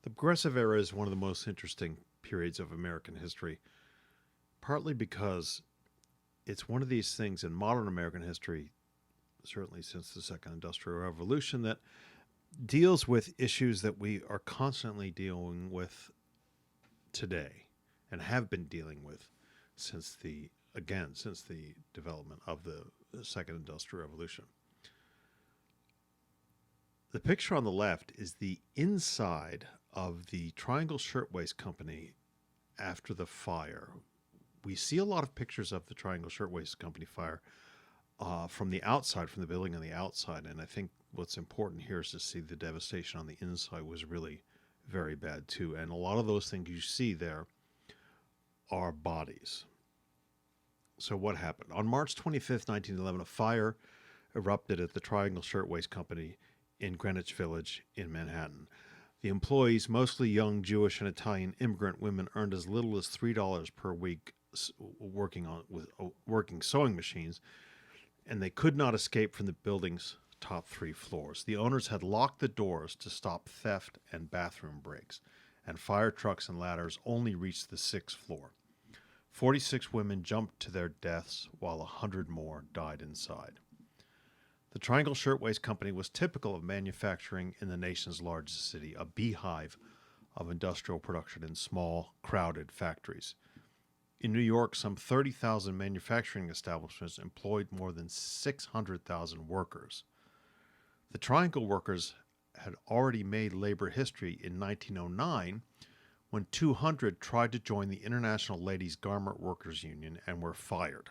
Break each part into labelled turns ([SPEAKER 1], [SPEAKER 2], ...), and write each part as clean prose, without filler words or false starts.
[SPEAKER 1] The Progressive Era is one of the most interesting periods of American history, partly because it's one of these things in modern American history, certainly since the Second Industrial Revolution, that deals with issues that we are constantly dealing with today and have been dealing with since the development of the Second Industrial Revolution. The picture on the left is the inside of the Triangle Shirtwaist Company after the fire. We see a lot of pictures of the Triangle Shirtwaist Company fire from the outside, from the building on the outside, and I think what's important here is to see the devastation on the inside was really very bad too. And a lot of those things you see there are bodies. So what happened? On March 25th, 1911, a fire erupted at the Triangle Shirtwaist Company in Greenwich Village in Manhattan. The employees, mostly young Jewish and Italian immigrant women, earned as little as $3 per week working sewing machines, and they could not escape from the building's top three floors. The owners had locked the doors to stop theft and bathroom breaks, and fire trucks and ladders only reached the sixth floor. 46 women jumped to their deaths, while 100 more died inside. The Triangle Shirtwaist Company was typical of manufacturing in the nation's largest city, a beehive of industrial production in small, crowded factories. In New York, some 30,000 manufacturing establishments employed more than 600,000 workers. The Triangle workers had already made labor history in 1909 when 200 tried to join the International Ladies Garment Workers Union and were fired.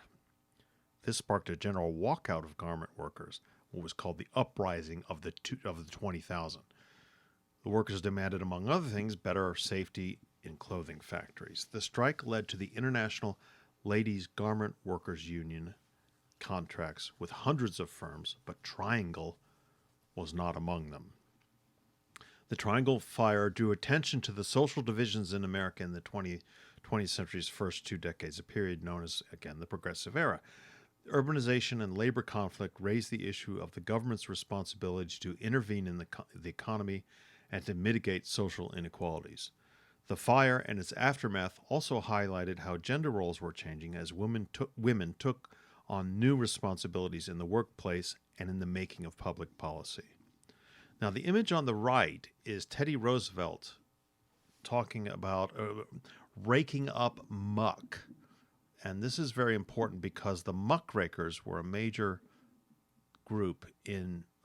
[SPEAKER 1] This sparked a general walkout of garment workers, what was called the uprising of the 20,000. The workers demanded, among other things, better safety in clothing factories. The strike led to the International Ladies Garment Workers Union contracts with hundreds of firms, but Triangle was not among them. The Triangle fire drew attention to the social divisions in America in the 20th century's first 2 decades, a period known as, again, the Progressive Era. Urbanization and labor conflict raised the issue of the government's responsibility to intervene in the economy and to mitigate social inequalities. The fire and its aftermath also highlighted how gender roles were changing as women took on new responsibilities in the workplace and in the making of public policy. Now, the image on the right is Teddy Roosevelt talking about raking up muck. And this is very important because the muckrakers were a major group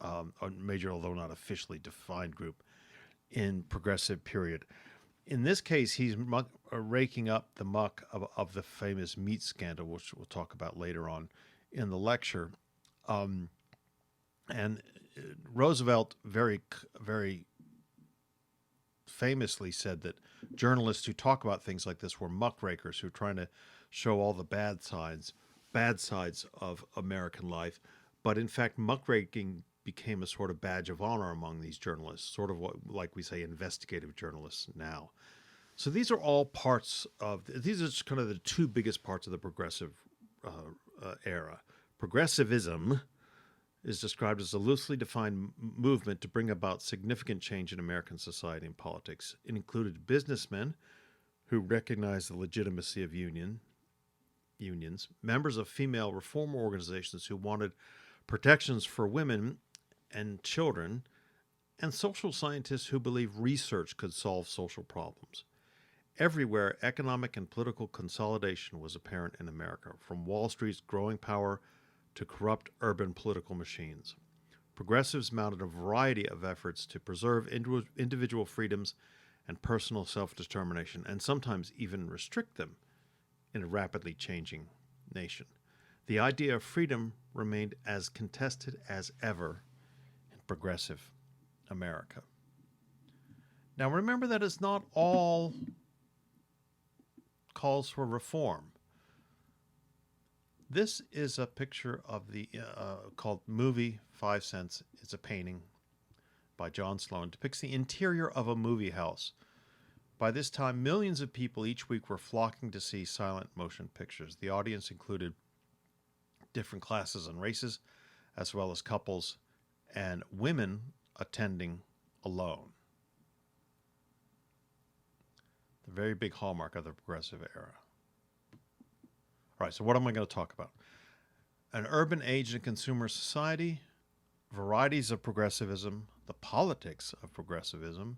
[SPEAKER 1] a major, although not officially defined group, in progressive period. In this case, he's raking up the muck of the famous meat scandal, which we'll talk about later on in the lecture. And Roosevelt very, very famously said that journalists who talk about things like this were muckrakers who are trying to show all the bad sides of American life. But in fact, muckraking became a sort of badge of honor among these journalists, sort of what, like we say, investigative journalists now. So these are all these are just kind of the two biggest parts of the progressive era. Progressivism is described as a loosely defined movement to bring about significant change in American society and politics. It included businessmen who recognized the legitimacy of unions, members of female reform organizations who wanted protections for women and children, and social scientists who believed research could solve social problems. Everywhere, economic and political consolidation was apparent in America, from Wall Street's growing power to corrupt urban political machines. Progressives mounted a variety of efforts to preserve individual freedoms and personal self-determination, and sometimes even restrict them in a rapidly changing nation. The idea of freedom remained as contested as ever in progressive America. Now remember that it's not all calls for reform. This is a picture of the called Movie 5 Cents. It's a painting by John Sloan. It depicts the interior of a movie house. By this time, millions of people each week were flocking to see silent motion pictures. The audience included different classes and races, as well as couples and women attending alone. a very big hallmark of the progressive era. All right, so what am I going to talk about? An urban age and consumer society, varieties of progressivism, the politics of progressivism,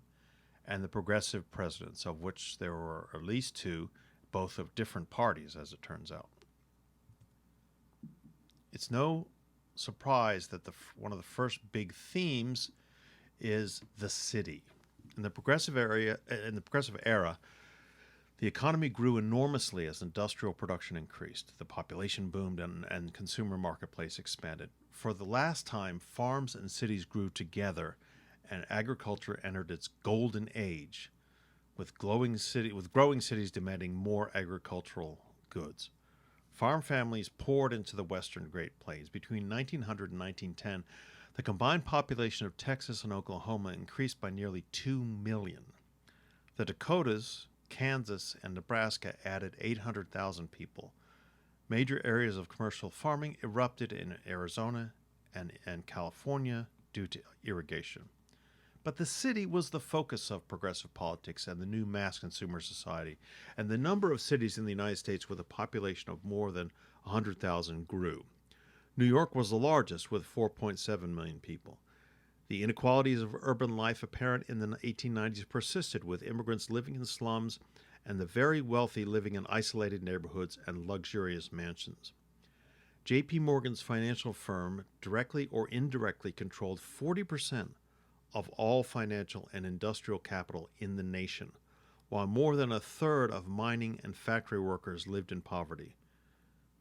[SPEAKER 1] and the progressive presidents, of which there were at least two, both of different parties, as it turns out. It's no surprise that one of the first big themes is the city. In the progressive era, the economy grew enormously as industrial production increased. The population boomed and consumer marketplace expanded. For the last time, farms and cities grew together, and agriculture entered its golden age, with growing cities demanding more agricultural goods. Farm families poured into the western Great Plains. Between 1900 and 1910, the combined population of Texas and Oklahoma increased by nearly 2 million. The Dakotas, Kansas, and Nebraska added 800,000 people. Major areas of commercial farming erupted in Arizona and California due to irrigation. But the city was the focus of progressive politics and the new mass consumer society, and the number of cities in the United States with a population of more than 100,000 grew. New York was the largest, with 4.7 million people. The inequalities of urban life apparent in the 1890s persisted, with immigrants living in slums and the very wealthy living in isolated neighborhoods and luxurious mansions. J.P. Morgan's financial firm directly or indirectly controlled 40% of all financial and industrial capital in the nation, while more than a third of mining and factory workers lived in poverty.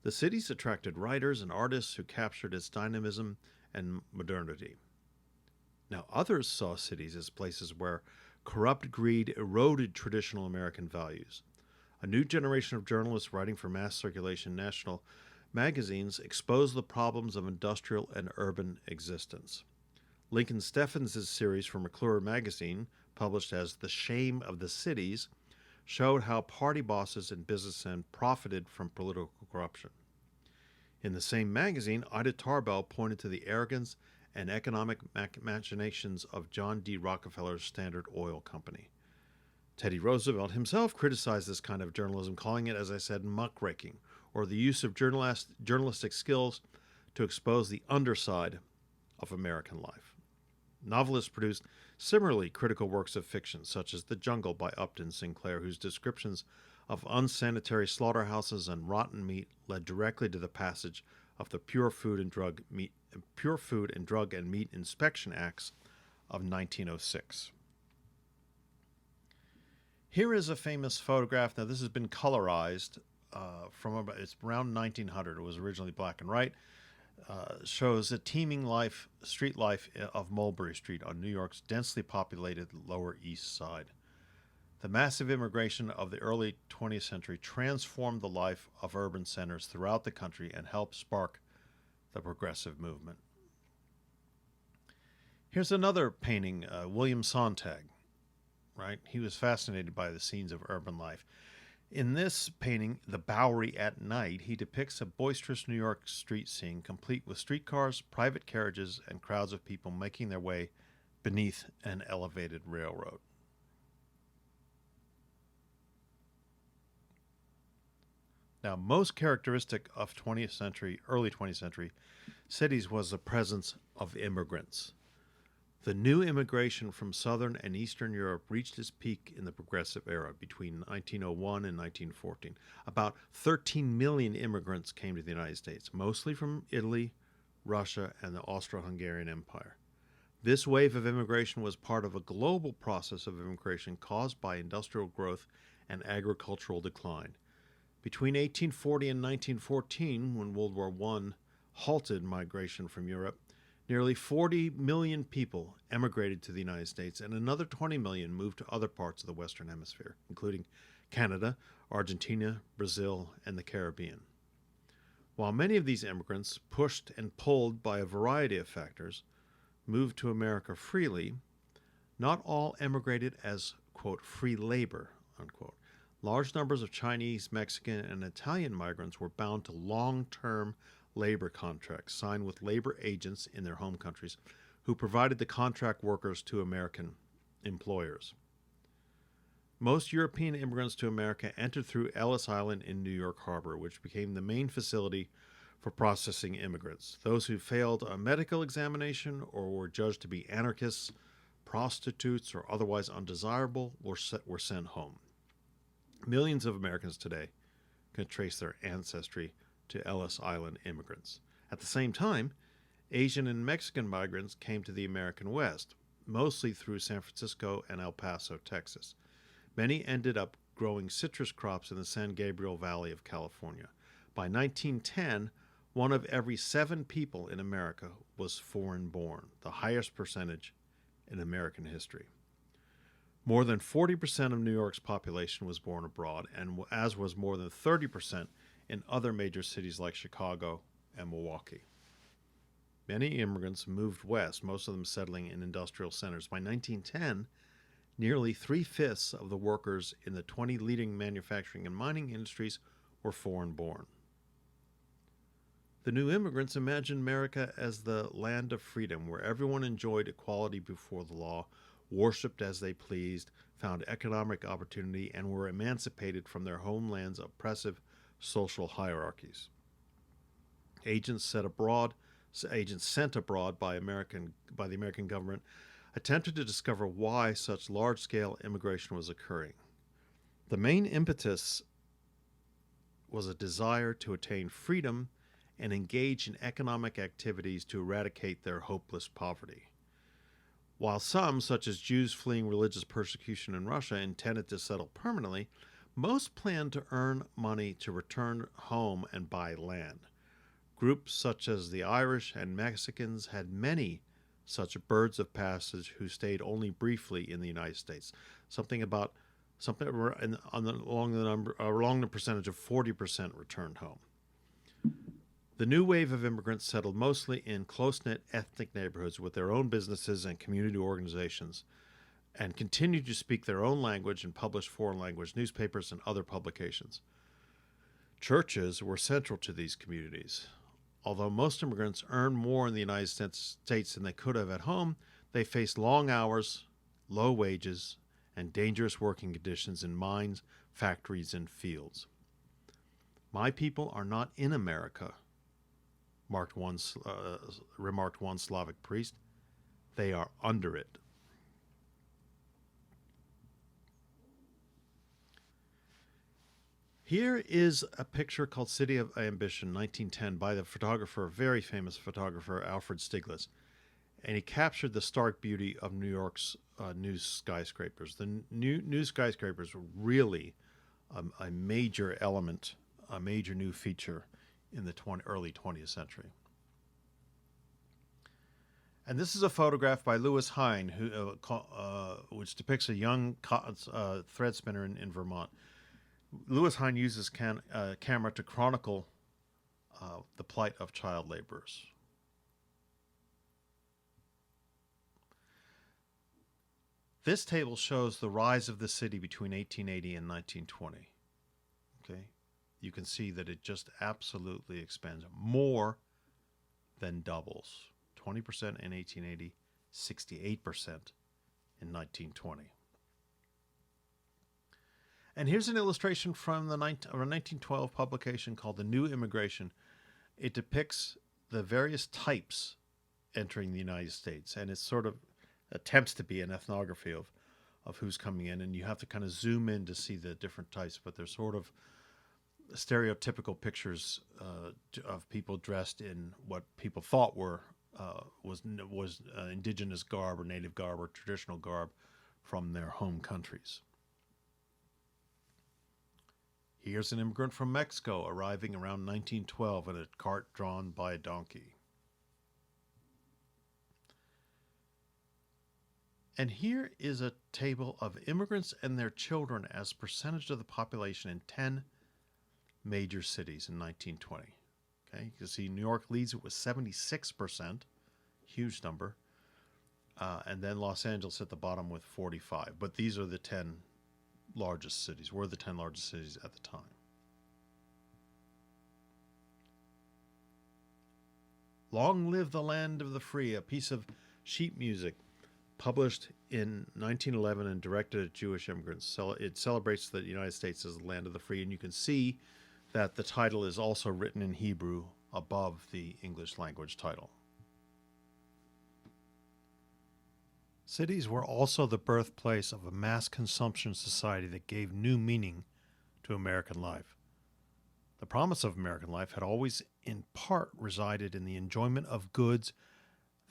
[SPEAKER 1] The cities attracted writers and artists who captured its dynamism and modernity. Now, others saw cities as places where corrupt greed eroded traditional American values. A new generation of journalists writing for mass circulation national magazines exposed the problems of industrial and urban existence. Lincoln Steffens' series for McClure magazine, published as The Shame of the Cities, showed how party bosses and businessmen profited from political corruption. In the same magazine, Ida Tarbell pointed to the arrogance and economic machinations of John D. Rockefeller's Standard Oil Company. Teddy Roosevelt himself criticized this kind of journalism, calling it, as I said, muckraking, or the use of journalistic skills to expose the underside of American life. Novelists produced similarly critical works of fiction, such as The Jungle by Upton Sinclair, whose descriptions of unsanitary slaughterhouses and rotten meat led directly to the passage of the Pure Food and Drug and Meat Inspection Acts of 1906. Here is a famous photograph. Now, this has been colorized it's around 1900. It was originally black and white. Shows a teeming street life of Mulberry Street on New York's densely populated Lower East Side. The massive immigration of the early 20th century transformed the life of urban centers throughout the country and helped spark the progressive movement. Here's another painting, William Sontag, right? He was fascinated by the scenes of urban life. In this painting, The Bowery at Night, he depicts a boisterous New York street scene, complete with streetcars, private carriages, and crowds of people making their way beneath an elevated railroad. Now, most characteristic of early 20th century cities was the presence of immigrants. The new immigration from Southern and Eastern Europe reached its peak in the progressive era between 1901 and 1914. About 13 million immigrants came to the United States, mostly from Italy, Russia, and the Austro-Hungarian Empire. This wave of immigration was part of a global process of immigration caused by industrial growth and agricultural decline. Between 1840 and 1914, when World War I halted migration from Europe, nearly 40 million people emigrated to the United States, and another 20 million moved to other parts of the Western Hemisphere, including Canada, Argentina, Brazil, and the Caribbean. While many of these immigrants, pushed and pulled by a variety of factors, moved to America freely, not all emigrated as, quote, free labor, unquote. Large numbers of Chinese, Mexican, and Italian migrants were bound to long-term labor contracts signed with labor agents in their home countries who provided the contract workers to American employers. Most European immigrants to America entered through Ellis Island in New York Harbor, which became the main facility for processing immigrants. Those who failed a medical examination or were judged to be anarchists, prostitutes, or otherwise undesirable were sent home. Millions of Americans today can trace their ancestry to Ellis Island immigrants. At the same time, Asian and Mexican migrants came to the American West, mostly through San Francisco and El Paso, Texas. Many ended up growing citrus crops in the San Gabriel Valley of California. By 1910, 1 of every 7 people in America was foreign-born, the highest percentage in American history. More than 40% of New York's population was born abroad, and as was more than 30% in other major cities like Chicago and Milwaukee. Many immigrants moved west, most of them settling in industrial centers. By 1910, nearly 3/5 of the workers in the 20 leading manufacturing and mining industries were foreign-born. The new immigrants imagined America as the land of freedom, where everyone enjoyed equality before the law, worshipped as they pleased, found economic opportunity, and were emancipated from their homeland's oppressive social hierarchies. Agents sent abroad by the American government attempted to discover why such large-scale immigration was occurring. The main impetus was a desire to attain freedom and engage in economic activities to eradicate their hopeless poverty. While some, such as Jews fleeing religious persecution in Russia, intended to settle permanently, most planned to earn money to return home and buy land. Groups such as the Irish and Mexicans had many such birds of passage who stayed only briefly in the United States. Along the percentage of 40% returned home. The new wave of immigrants settled mostly in close-knit ethnic neighborhoods with their own businesses and community organizations, and continued to speak their own language and publish foreign language newspapers and other publications. Churches were central to these communities. Although most immigrants earned more in the United States than they could have at home, they faced long hours, low wages, and dangerous working conditions in mines, factories, and fields. "My people are not in America," remarked one Slavic priest. "They are under it." Here is a picture called City of Ambition, 1910, by the very famous photographer, Alfred Stieglitz. And he captured the stark beauty of New York's new skyscrapers. The new skyscrapers were really a major element, a major new feature in the early 20th century. And this is a photograph by Lewis Hine, which depicts a young thread spinner in Vermont. Lewis Hine uses camera to chronicle the plight of child laborers. This table shows the rise of the city between 1880 and 1920. Okay, you can see that it just absolutely expands, more than doubles. 20% in 1880, 68% in 1920. And here's an illustration from a 1912 publication called The New Immigration. It depicts the various types entering the United States, and it sort of attempts to be an ethnography of who's coming in, and you have to kind of zoom in to see the different types, but they're sort of stereotypical pictures of people dressed in what people thought was indigenous garb or native garb or traditional garb from their home countries. Here's an immigrant from Mexico arriving around 1912 in a cart drawn by a donkey. And here is a table of immigrants and their children as percentage of the population in 10 major cities in 1920. Okay, you can see New York leads it with 76%, huge number, and then Los Angeles at the bottom with 45%. But these are the 10 largest cities, were the 10 largest cities at the time. Long live the land of the free, a piece of sheet music published in 1911 and directed at Jewish immigrants. It celebrates the United States as the land of the free, and you can see that the title is also written in Hebrew above the English language title. Cities were also the birthplace of a mass consumption society that gave new meaning to American life. The promise of American life had always, in part, resided in the enjoyment of goods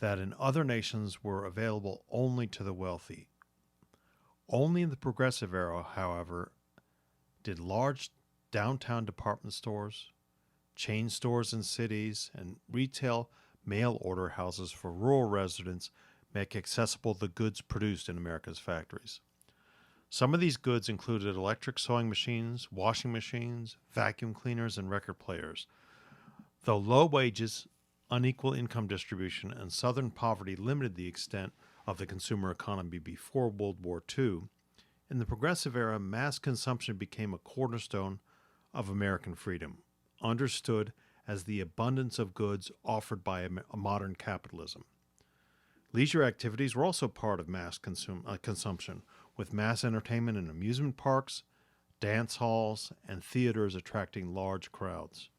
[SPEAKER 1] that in other nations were available only to the wealthy. Only in the Progressive Era, however, did large downtown department stores, chain stores in cities, and retail mail-order houses for rural residents make accessible the goods produced in America's factories. Some of these goods included electric sewing machines, washing machines, vacuum cleaners, and record players. Though low wages, unequal income distribution, and Southern poverty limited the extent of the consumer economy before World War II, in the Progressive Era, mass consumption became a cornerstone of American freedom, understood as the abundance of goods offered by a modern capitalism. Leisure activities were also part of mass consumption, with mass entertainment in amusement parks, dance halls, and theaters attracting large crowds.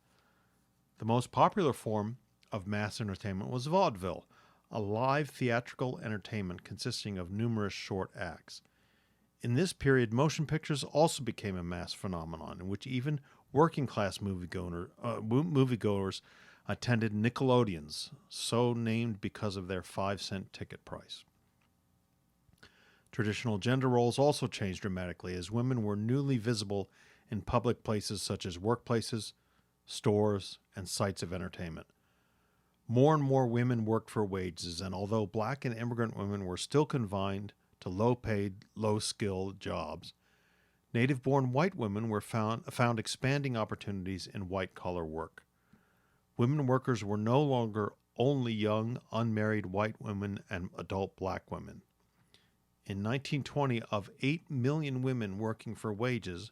[SPEAKER 1] The most popular form of mass entertainment was vaudeville, a live theatrical entertainment consisting of numerous short acts. In this period, motion pictures also became a mass phenomenon, in which even working-class moviegoers attended Nickelodeons, so named because of their 5-cent ticket price. Traditional gender roles also changed dramatically as women were newly visible in public places such as workplaces, stores, and sites of entertainment. More and more women worked for wages, and although black and immigrant women were still confined to low-paid, low-skilled jobs, native-born white women were found expanding opportunities in white-collar work. Women workers were no longer only young, unmarried white women and adult black women. In 1920, of 8 million women working for wages,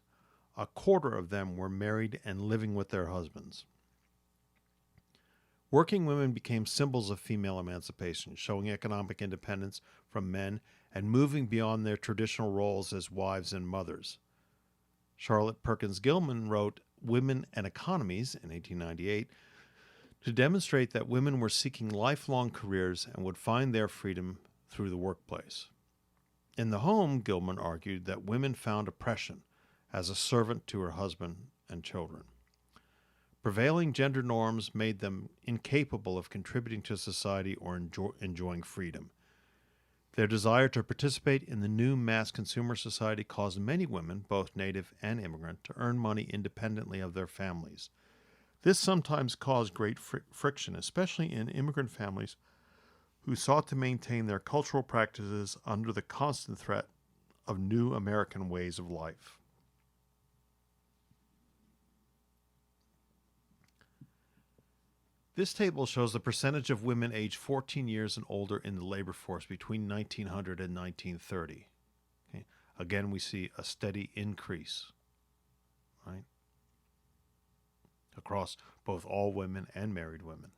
[SPEAKER 1] a quarter of them were married and living with their husbands. Working women became symbols of female emancipation, showing economic independence from men and moving beyond their traditional roles as wives and mothers. Charlotte Perkins Gilman wrote Women and Economies in 1898 to demonstrate that women were seeking lifelong careers and would find their freedom through the workplace. In the home, Gilman argued that women found oppression as a servant to her husband and children. Prevailing gender norms made them incapable of contributing to society or enjoying freedom. Their desire to participate in the new mass consumer society caused many women, both native and immigrant, to earn money independently of their families. This sometimes caused great friction, especially in immigrant families who sought to maintain their cultural practices under the constant threat of new American ways of life. This table shows the percentage of women aged 14 years and older in the labor force between 1900 and 1930. Okay. Again, we see a steady increase, right, across both all women and married women.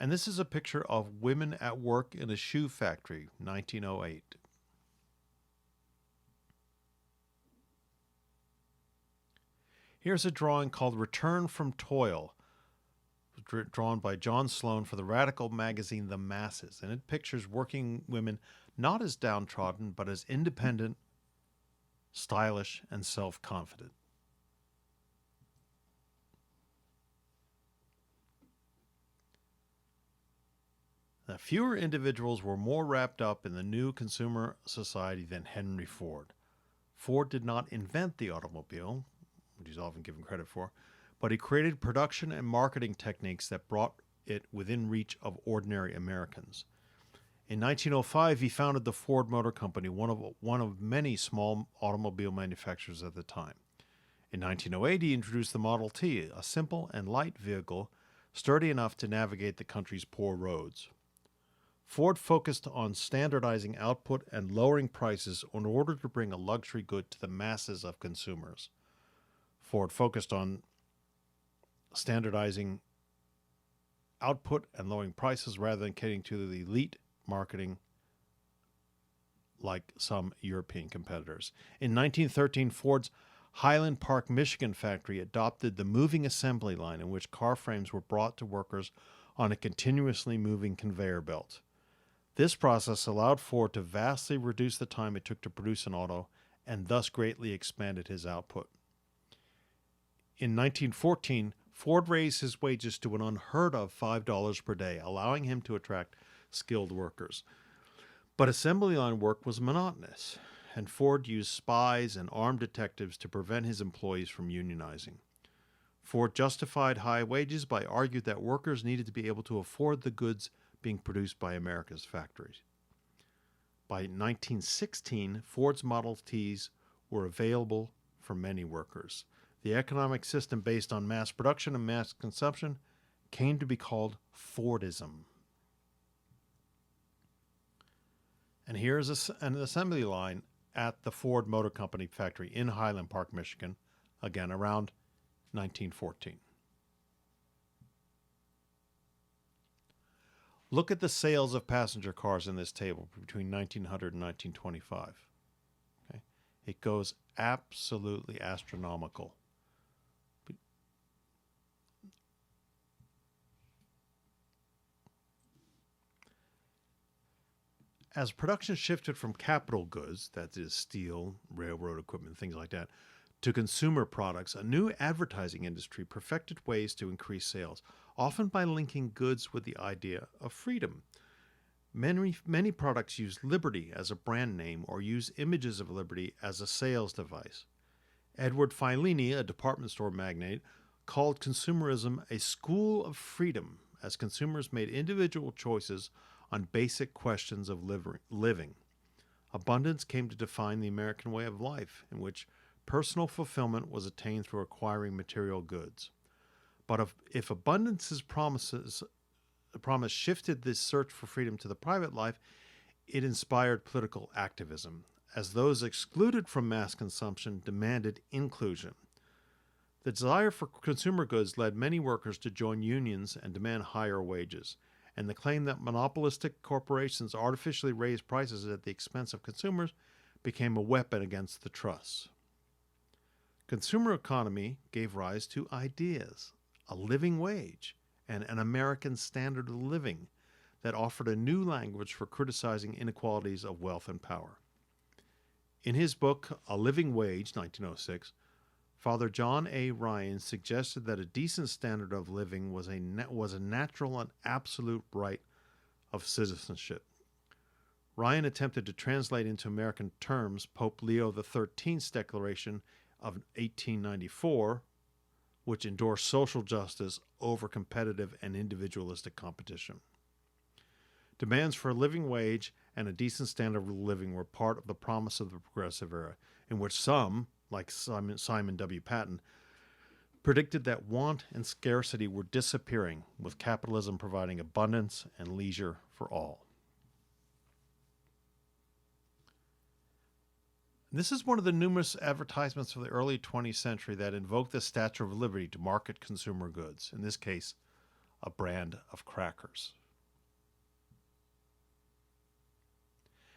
[SPEAKER 1] And this is a picture of women at work in a shoe factory, 1908. Here's a drawing called Return from Toil, drawn by John Sloan for the radical magazine The Masses, and it pictures working women not as downtrodden, but as independent, stylish, and self-confident. Now, fewer individuals were more wrapped up in the new consumer society than Henry Ford. Ford did not invent the automobile, which he's often given credit for, but he created production and marketing techniques that brought it within reach of ordinary Americans. In 1905, he founded the Ford Motor Company, one of many small automobile manufacturers at the time. In 1908, he introduced the Model T, a simple and light vehicle, sturdy enough to navigate the country's poor roads. Ford focused on standardizing output and lowering prices in order to bring a luxury good to the masses of consumers. Ford focused on standardizing output and lowering prices rather than catering to the elite marketing like some European competitors. In 1913, Ford's Highland Park, Michigan factory adopted the moving assembly line in which car frames were brought to workers on a continuously moving conveyor belt. This process allowed Ford to vastly reduce the time it took to produce an auto and thus greatly expanded his output. In 1914, Ford raised his wages to an unheard of $5 per day, allowing him to attract skilled workers. But assembly line work was monotonous, and Ford used spies and armed detectives to prevent his employees from unionizing. Ford justified high wages by arguing that workers needed to be able to afford the goods being produced by America's factories. By 1916, Ford's Model Ts were available for many workers. The economic system based on mass production and mass consumption came to be called Fordism. And here's an assembly line at the Ford Motor Company factory in Highland Park, Michigan, again around 1914. Look at the sales of passenger cars in this table between 1900 and 1925. Okay? It goes absolutely astronomical. As production shifted from capital goods, that is steel, railroad equipment, things like that, to consumer products, a new advertising industry perfected ways to increase sales, often by linking goods with the idea of freedom. Many products use liberty as a brand name or use images of liberty as a sales device. Edward Fileni, a department store magnate, called consumerism a school of freedom as consumers made individual choices on basic questions of living. Abundance came to define the American way of life, in which personal fulfillment was attained through acquiring material goods. But if abundance's promise shifted this search for freedom to the private life, it inspired political activism, as those excluded from mass consumption demanded inclusion. The desire for consumer goods led many workers to join unions and demand higher wages, and the claim that monopolistic corporations artificially raised prices at the expense of consumers became a weapon against the trusts. Consumer economy gave rise to ideas, a living wage, and an American standard of living that offered a new language for criticizing inequalities of wealth and power. In his book, A Living Wage, 1906, Father John A. Ryan suggested that a decent standard of living was a natural and absolute right of citizenship. Ryan attempted to translate into American terms Pope Leo XIII's declaration of 1894, which endorsed social justice over competitive and individualistic competition. Demands for a living wage and a decent standard of living were part of the promise of the Progressive Era, in which some, like Simon W. Patton, predicted that want and scarcity were disappearing, with capitalism providing abundance and leisure for all. This is one of the numerous advertisements of the early 20th century that invoked the Statue of Liberty to market consumer goods, in this case, a brand of crackers.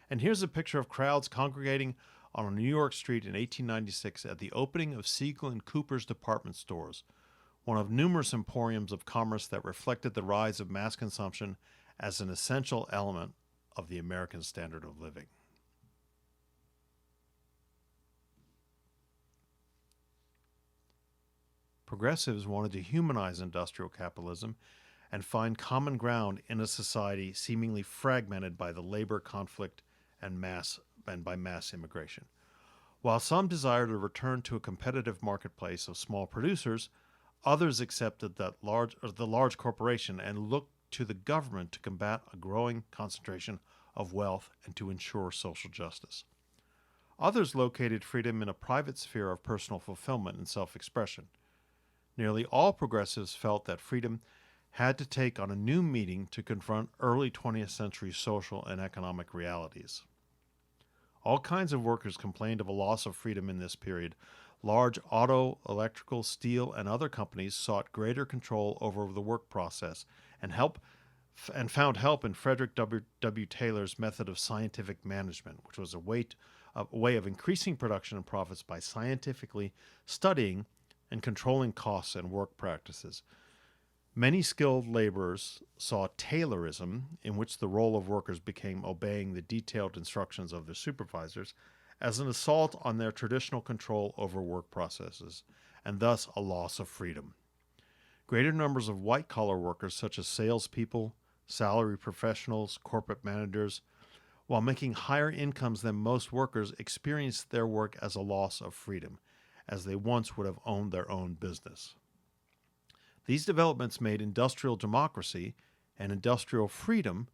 [SPEAKER 1] And here's a picture of crowds congregating on a New York street in 1896 at the opening of Siegel and Cooper's department stores, one of numerous emporiums of commerce that reflected the rise of mass consumption as an essential element of the American standard of living. Progressives wanted to humanize industrial capitalism and find common ground in a society seemingly fragmented by the labor conflict and by mass immigration. While some desired a return to a competitive marketplace of small producers, others accepted that the large corporation and looked to the government to combat a growing concentration of wealth and to ensure social justice. Others located freedom in a private sphere of personal fulfillment and self-expression. Nearly all progressives felt that freedom had to take on a new meaning to confront early 20th century social and economic realities. All kinds of workers complained of a loss of freedom in this period. Large auto, electrical, steel, and other companies sought greater control over the work process and help and found help in Frederick W. Taylor's method of scientific management, which was a way of increasing production and profits by scientifically studying and controlling costs and work practices. Many skilled laborers saw Taylorism, in which the role of workers became obeying the detailed instructions of their supervisors, as an assault on their traditional control over work processes, and thus a loss of freedom. Greater numbers of white-collar workers, such as salespeople, salary professionals, corporate managers, while making higher incomes than most workers, experienced their work as a loss of freedom, as they once would have owned their own business. These developments made industrial democracy and industrial freedom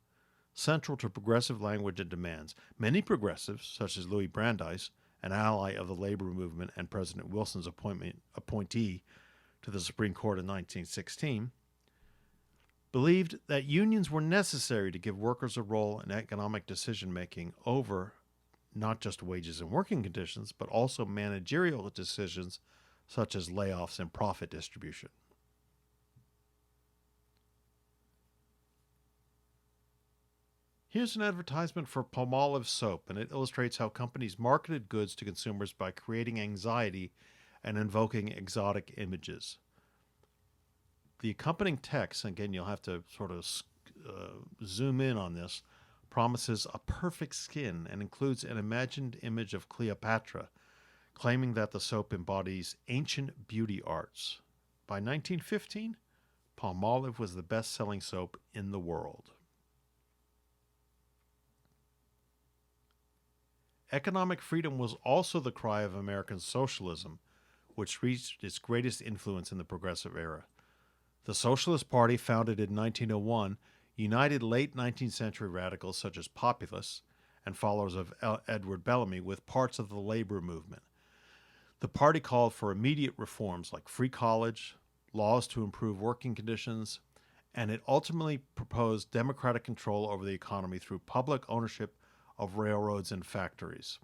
[SPEAKER 1] central to progressive language and demands. Many progressives, such as Louis Brandeis, an ally of the labor movement and President Wilson's appointee to the Supreme Court in 1916, believed that unions were necessary to give workers a role in economic decision-making over not just wages and working conditions, but also managerial decisions such as layoffs and profit distribution. Here's an advertisement for Palmolive soap, and it illustrates how companies marketed goods to consumers by creating anxiety and invoking exotic images. The accompanying text, again, you'll have to sort of zoom in on this, promises a perfect skin and includes an imagined image of Cleopatra, claiming that the soap embodies ancient beauty arts. By 1915, Palmolive was the best-selling soap in the world. Economic freedom was also the cry of American socialism, which reached its greatest influence in the Progressive era. The Socialist Party, founded in 1901, united late 19th century radicals such as populists and followers of Edward Bellamy with parts of the labor movement. The party called for immediate reforms like free college, laws to improve working conditions, and it ultimately proposed democratic control over the economy through public ownership of railroads and factories.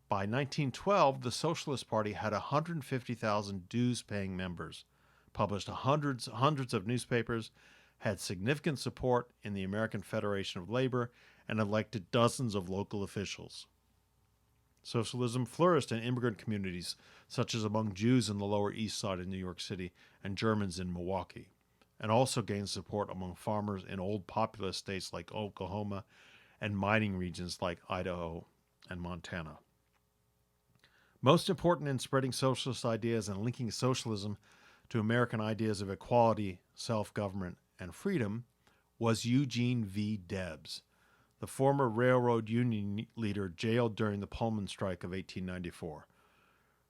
[SPEAKER 1] By 1912, the Socialist Party had 150,000 dues-paying members, published hundreds of newspapers, had significant support in the American Federation of Labor, and elected dozens of local officials. Socialism flourished in immigrant communities, such as among Jews in the Lower East Side of New York City and Germans in Milwaukee, and also gained support among farmers in old populous states like Oklahoma and mining regions like Idaho and Montana. Most important in spreading socialist ideas and linking socialism to American ideas of equality, self-government, and freedom was Eugene V. Debs, the former railroad union leader jailed during the Pullman strike of 1894.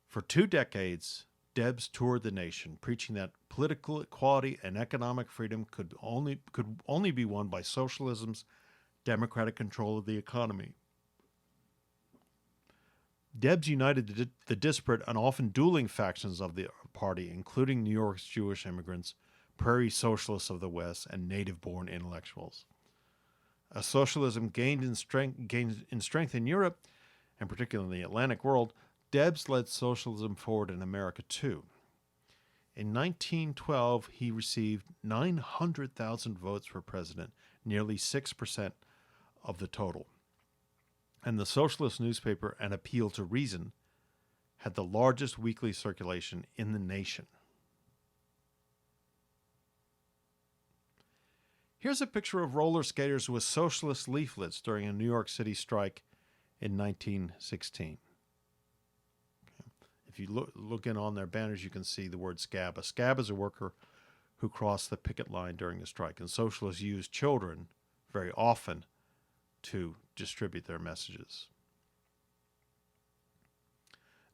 [SPEAKER 1] For 2 decades, Debs toured the nation, preaching that political equality and economic freedom could only be won by socialism's democratic control of the economy. Debs united the disparate and often dueling factions of the party, including New York's Jewish immigrants, prairie socialists of the West, and native-born intellectuals. As socialism gained in strength in Europe, and particularly in the Atlantic world, Debs led socialism forward in America too. In 1912, he received 900,000 votes for president, nearly 6% of the total. And the socialist newspaper An Appeal to Reason had the largest weekly circulation in the nation. Here's a picture of roller skaters with socialist leaflets during a New York City strike in 1916. Okay. If you look in on their banners, you can see the word scab. A scab is a worker who crossed the picket line during the strike, and socialists used children very often to distribute their messages.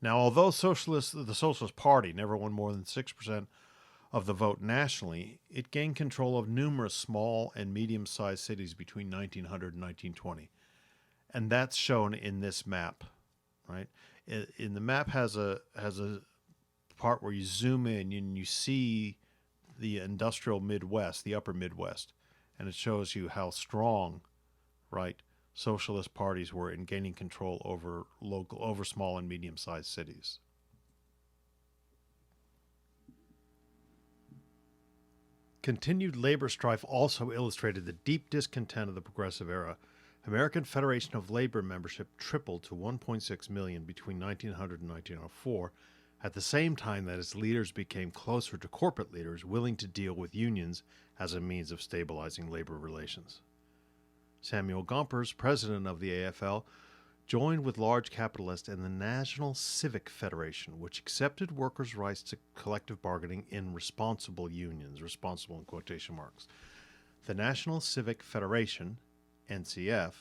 [SPEAKER 1] Now, although the Socialist Party never won more than 6% of the vote nationally, it gained control of numerous small and medium-sized cities between 1900 and 1920. And that's shown in this map, right? In the map has a part where you zoom in and you see the industrial Midwest, the upper Midwest, and it shows you how strong, right, socialist parties were in gaining control over small and medium-sized cities. Continued labor strife also illustrated the deep discontent of the Progressive era. American Federation of Labor membership tripled to 1.6 million between 1900 and 1904, at the same time that its leaders became closer to corporate leaders willing to deal with unions as a means of stabilizing labor relations. Samuel Gompers, president of the AFL, joined with large capitalists in the National Civic Federation, which accepted workers' rights to collective bargaining in responsible unions, responsible in quotation marks. The National Civic Federation, NCF,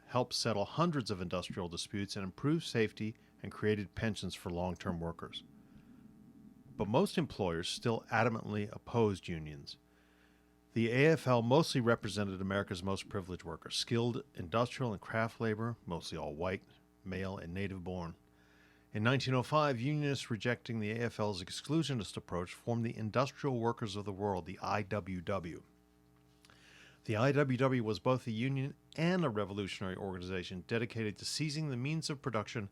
[SPEAKER 1] helped settle hundreds of industrial disputes and improved safety and created pensions for long-term workers. But most employers still adamantly opposed unions. The AFL mostly represented America's most privileged workers, skilled industrial and craft labor, mostly all white, male, and native-born. In 1905, unionists rejecting the AFL's exclusionist approach formed the Industrial Workers of the World, the IWW. The IWW was both a union and a revolutionary organization dedicated to seizing the means of production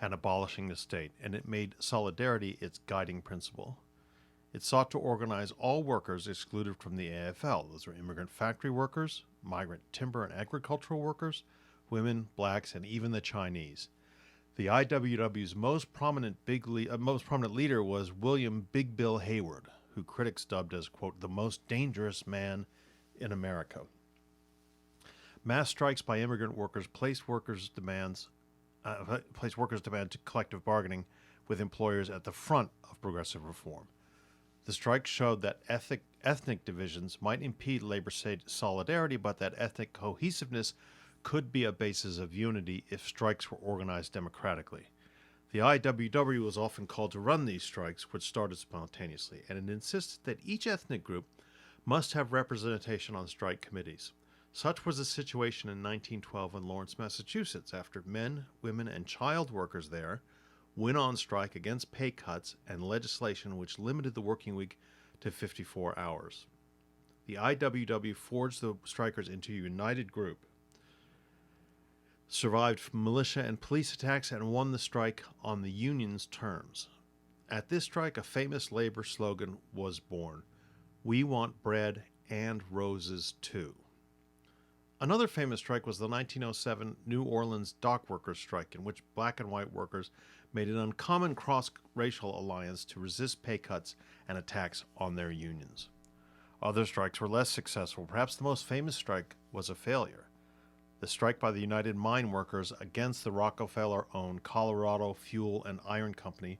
[SPEAKER 1] and abolishing the state, and it made solidarity its guiding principle. It sought to organize all workers excluded from the AFL. Those were immigrant factory workers, migrant timber and agricultural workers, women, blacks, and even the Chinese. The IWW's most prominent leader was William Big Bill Hayward, who critics dubbed as, quote, the most dangerous man in America. Mass strikes by immigrant workers placed workers' demand to collective bargaining with employers at the front of progressive reform. The strike showed that ethnic divisions might impede labor solidarity, but that ethnic cohesiveness could be a basis of unity if strikes were organized democratically. The IWW was often called to run these strikes, which started spontaneously, and it insisted that each ethnic group must have representation on strike committees. Such was the situation in 1912 in Lawrence, Massachusetts, after men, women, and child workers there went on strike against pay cuts and legislation which limited the working week to 54 hours. The IWW forged the strikers into a united group, survived militia and police attacks, and won the strike on the union's terms. At this strike, a famous labor slogan was born: "We want bread and roses too." Another famous strike was the 1907 New Orleans dock workers' strike, in which black and white workers made an uncommon cross-racial alliance to resist pay cuts and attacks on their unions. Other strikes were less successful. Perhaps the most famous strike was a failure: the strike by the United Mine Workers against the Rockefeller-owned Colorado Fuel and Iron Company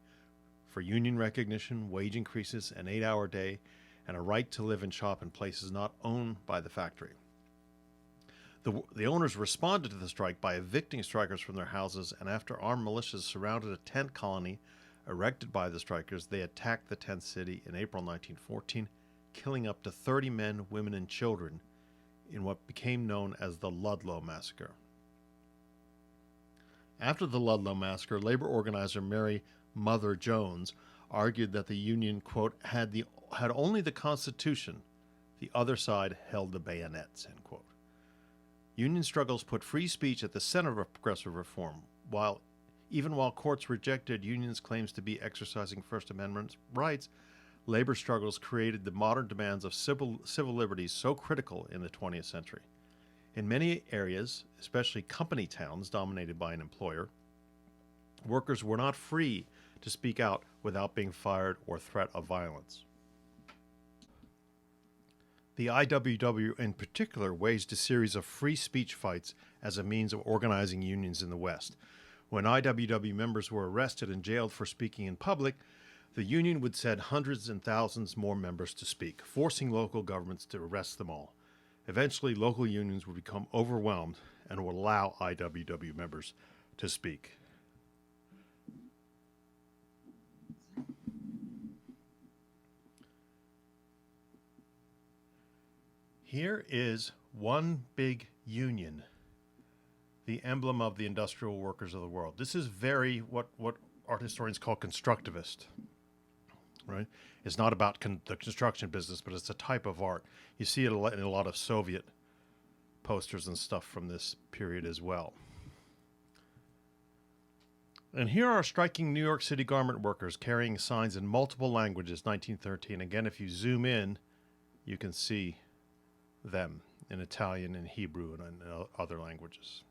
[SPEAKER 1] for union recognition, wage increases, an 8-hour day, and a right to live and shop in places not owned by the factory. The owners responded to the strike by evicting strikers from their houses, and after armed militias surrounded a tent colony erected by the strikers, they attacked the tent city in April 1914, killing up to 30 men, women, and children in what became known as the Ludlow Massacre. After the Ludlow Massacre, labor organizer Mary Mother Jones argued that the Union, quote, had only the Constitution, the other side held the bayonets, end quote. Union struggles put free speech at the center of progressive reform. Even while courts rejected unions' claims to be exercising First Amendment rights, labor struggles created the modern demands of civil liberties so critical in the 20th century. In many areas, especially company towns dominated by an employer, workers were not free to speak out without being fired or threat of violence. The IWW in particular waged a series of free speech fights as a means of organizing unions in the West. When IWW members were arrested and jailed for speaking in public, the union would send hundreds and thousands more members to speak, forcing local governments to arrest them all. Eventually, local unions would become overwhelmed and would allow IWW members to speak. Here is one big union, the emblem of the industrial workers of the world. This is very what art historians call constructivist, right? It's not about the construction business, but it's a type of art. You see it in a lot of Soviet posters and stuff from this period as well. And here are striking New York City garment workers carrying signs in multiple languages, 1913. Again, if you zoom in, you can see them in Italian and Hebrew and in other languages.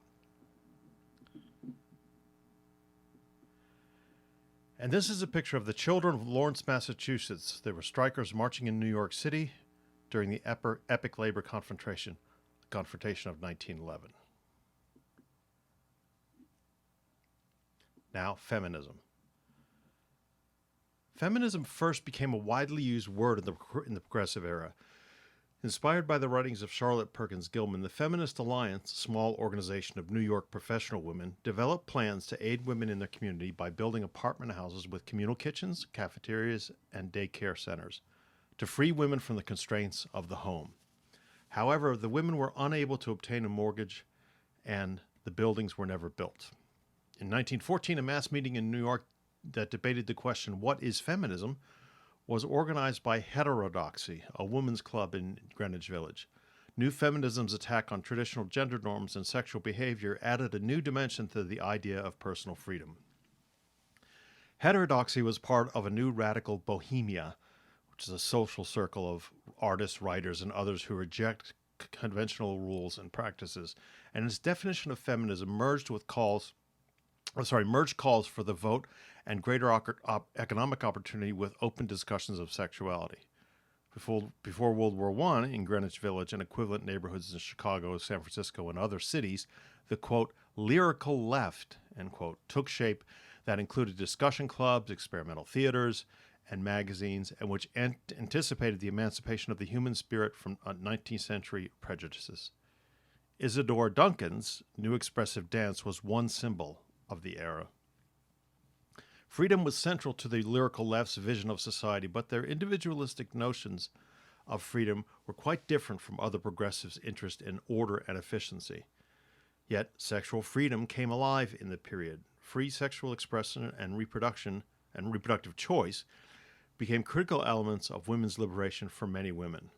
[SPEAKER 1] And this is a picture of the children of Lawrence, Massachusetts. They were strikers marching in New York City during the epic labor confrontation of 1911. Now, feminism. Feminism first became a widely used word in the Progressive Era. Inspired by the writings of Charlotte Perkins Gilman, the Feminist Alliance, a small organization of New York professional women, developed plans to aid women in their community by building apartment houses with communal kitchens, cafeterias, and daycare centers to free women from the constraints of the home. However, the women were unable to obtain a mortgage, and the buildings were never built. In 1914, a mass meeting in New York that debated the question, "What is feminism?" was organized by Heterodoxy, a women's club in Greenwich Village. New feminism's attack on traditional gender norms and sexual behavior added a new dimension to the idea of personal freedom. Heterodoxy was part of a new radical bohemia, which is a social circle of artists, writers, and others who reject conventional rules and practices. And its definition of feminism merged calls for the vote and greater economic opportunity with open discussions of sexuality. Before World War I, in Greenwich Village and equivalent neighborhoods in Chicago, San Francisco, and other cities, the, quote, lyrical left, end quote, took shape that included discussion clubs, experimental theaters, and magazines, and which anticipated the emancipation of the human spirit from 19th century prejudices. Isadora Duncan's New Expressive Dance was one symbol of the era. Freedom was central to the lyrical left's vision of society, but their individualistic notions of freedom were quite different from other progressives' interest in order and efficiency. Yet sexual freedom came alive in the period. Free sexual expression and reproductive choice became critical elements of women's liberation for many women.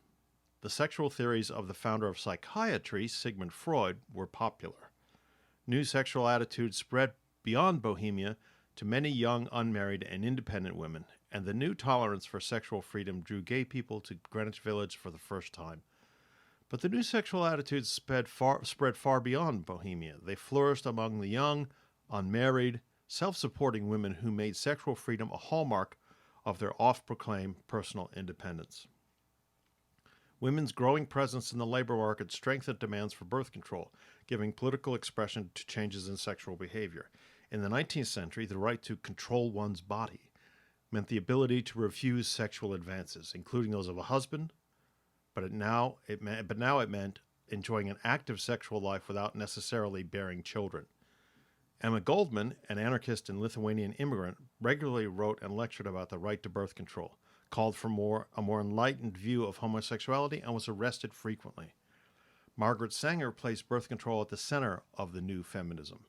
[SPEAKER 1] The sexual theories of the founder of psychiatry, Sigmund Freud, were popular. New sexual attitudes spread beyond Bohemia to many young, unmarried, and independent women, and the new tolerance for sexual freedom drew gay people to Greenwich Village for the first time. But the new sexual attitudes spread far beyond Bohemia. They flourished among the young, unmarried, self-supporting women who made sexual freedom a hallmark of their oft-proclaimed personal independence. Women's growing presence in the labor market strengthened demands for birth control, giving political expression to changes in sexual behavior. In the 19th century, the right to control one's body meant the ability to refuse sexual advances, including those of a husband, but now it meant enjoying an active sexual life without necessarily bearing children. Emma Goldman, an anarchist and Lithuanian immigrant, regularly wrote and lectured about the right to birth control, called for a more enlightened view of homosexuality, and was arrested frequently. Margaret Sanger placed birth control at the center of the new feminism.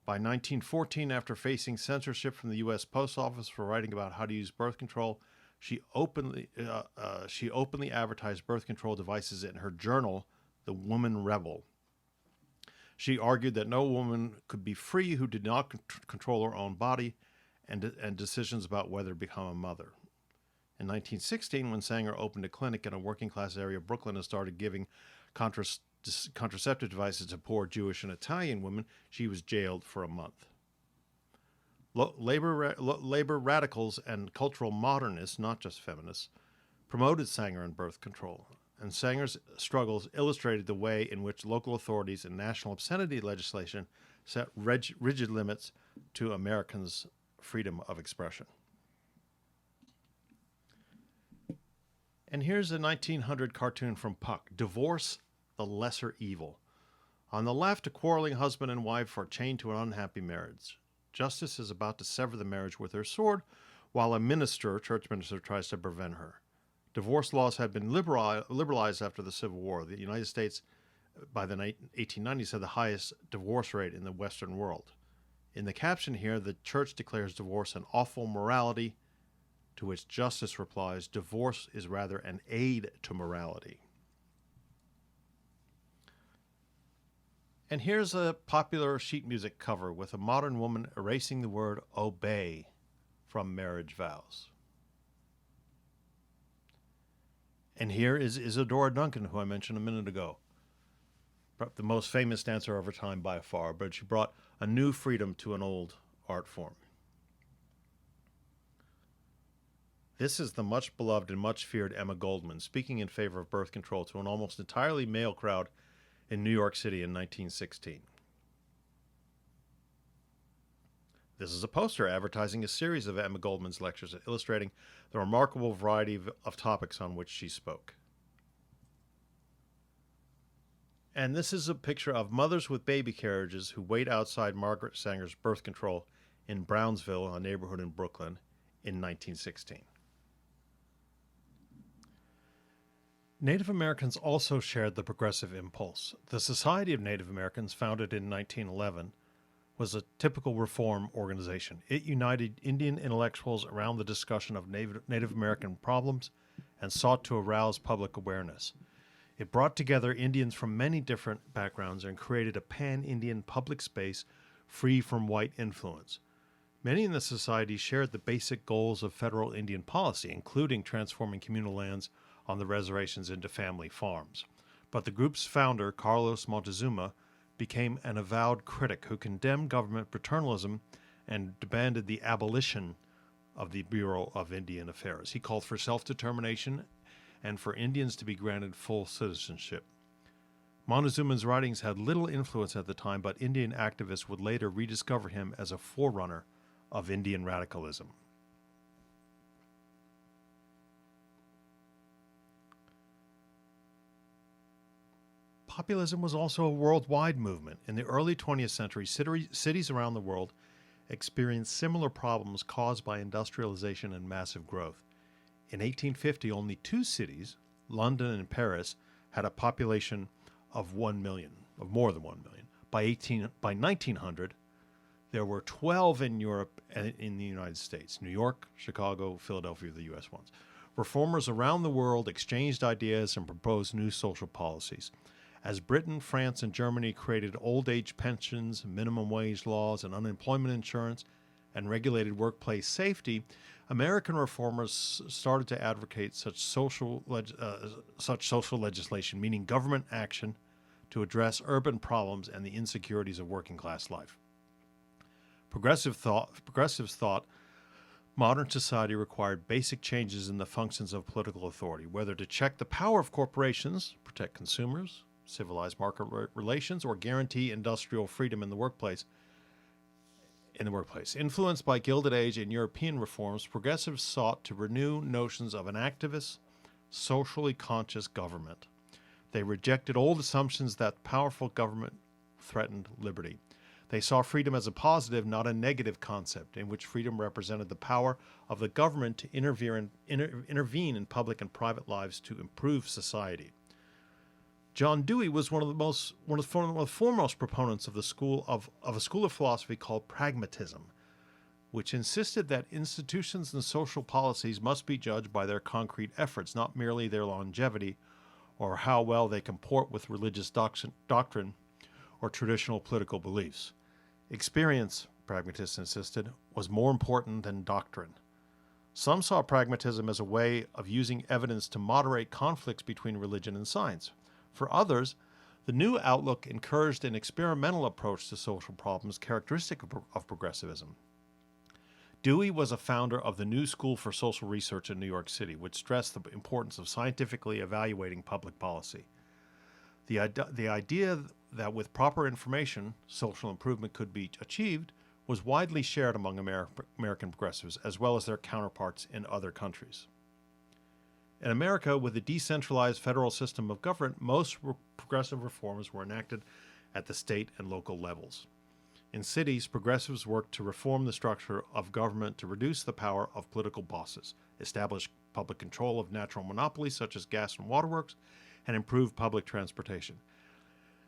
[SPEAKER 1] By 1914, after facing censorship from the U.S. Post Office for writing about how to use birth control, she openly advertised birth control devices in her journal, The Woman Rebel. She argued that no woman could be free who did not control her own body and decisions about whether to become a mother. In 1916, when Sanger opened a clinic in a working-class area of Brooklyn and started giving contraceptive devices to poor Jewish and Italian women, she was jailed for a month. Labor radicals and cultural modernists, not just feminists, promoted Sanger and birth control, and Sanger's struggles illustrated the way in which local authorities and national obscenity legislation set rigid limits to Americans' freedom of expression. And here's a 1900 cartoon from Puck, Divorce, the Lesser Evil. On the left, a quarreling husband and wife are chained to an unhappy marriage. Justice is about to sever the marriage with her sword, while a church minister, tries to prevent her. Divorce laws had been liberalized after the Civil War. The United States, by the 1890s, had the highest divorce rate in the Western world. In the caption here, the church declares divorce an awful morality, to which justice replies, divorce is rather an aid to morality. And here's a popular sheet music cover with a modern woman erasing the word obey from marriage vows. And here is Isadora Duncan, who I mentioned a minute ago. The most famous dancer of her time by far, but she brought a new freedom to an old art form. This is the much beloved and much feared Emma Goldman speaking in favor of birth control to an almost entirely male crowd in New York City in 1916. This is a poster advertising a series of Emma Goldman's lectures illustrating the remarkable variety of topics on which she spoke. And this is a picture of mothers with baby carriages who wait outside Margaret Sanger's birth control in Brownsville, a neighborhood in Brooklyn, in 1916. Native Americans also shared the progressive impulse. The Society of Native Americans, founded in 1911, was a typical reform organization. It united Indian intellectuals around the discussion of Native American problems and sought to arouse public awareness. It brought together Indians from many different backgrounds and created a pan-Indian public space free from white influence. Many in the society shared the basic goals of federal Indian policy, including transforming communal lands on the reservations into family farms. But the group's founder, Carlos Montezuma, became an avowed critic who condemned government paternalism and demanded the abolition of the Bureau of Indian Affairs. He called for self-determination and for Indians to be granted full citizenship. Montezuma's writings had little influence at the time, but Indian activists would later rediscover him as a forerunner of Indian radicalism. Populism was also a worldwide movement. In the early 20th century, cities around the world experienced similar problems caused by industrialization and massive growth. In 1850, only two cities, London and Paris, had a population of 1 million, of more than 1 million. By 1900, there were 12 in Europe and in the United States. New York, Chicago, Philadelphia, the U.S. ones. Reformers around the world exchanged ideas and proposed new social policies. As Britain, France, and Germany created old age pensions, minimum wage laws, and unemployment insurance, and regulated workplace safety, American reformers started to advocate such social legislation, meaning government action to address urban problems and the insecurities of working class life. Progressives thought modern society required basic changes in the functions of political authority, whether to check the power of corporations, protect consumers, civilize market relations, or guarantee industrial freedom in the workplace. Influenced by Gilded Age and European reforms, progressives sought to renew notions of an activist, socially conscious government. They rejected old assumptions that powerful government threatened liberty. They saw freedom as a positive, not a negative concept, in which freedom represented the power of the government to intervene in public and private lives to improve society. John Dewey was one of the foremost proponents of a school of philosophy called pragmatism, which insisted that institutions and social policies must be judged by their concrete efforts, not merely their longevity or how well they comport with religious doctrine or traditional political beliefs. Experience, pragmatists insisted, was more important than doctrine. Some saw pragmatism as a way of using evidence to moderate conflicts between religion and science. For others, the new outlook encouraged an experimental approach to social problems characteristic of progressivism. Dewey was a founder of the New School for Social Research in New York City, which stressed the importance of scientifically evaluating public policy. The idea that with proper information, social improvement could be achieved was widely shared among American progressives, as well as their counterparts in other countries. In America, with a decentralized federal system of government, most progressive reforms were enacted at the state and local levels. In cities, progressives worked to reform the structure of government to reduce the power of political bosses, establish public control of natural monopolies such as gas and waterworks, and improve public transportation.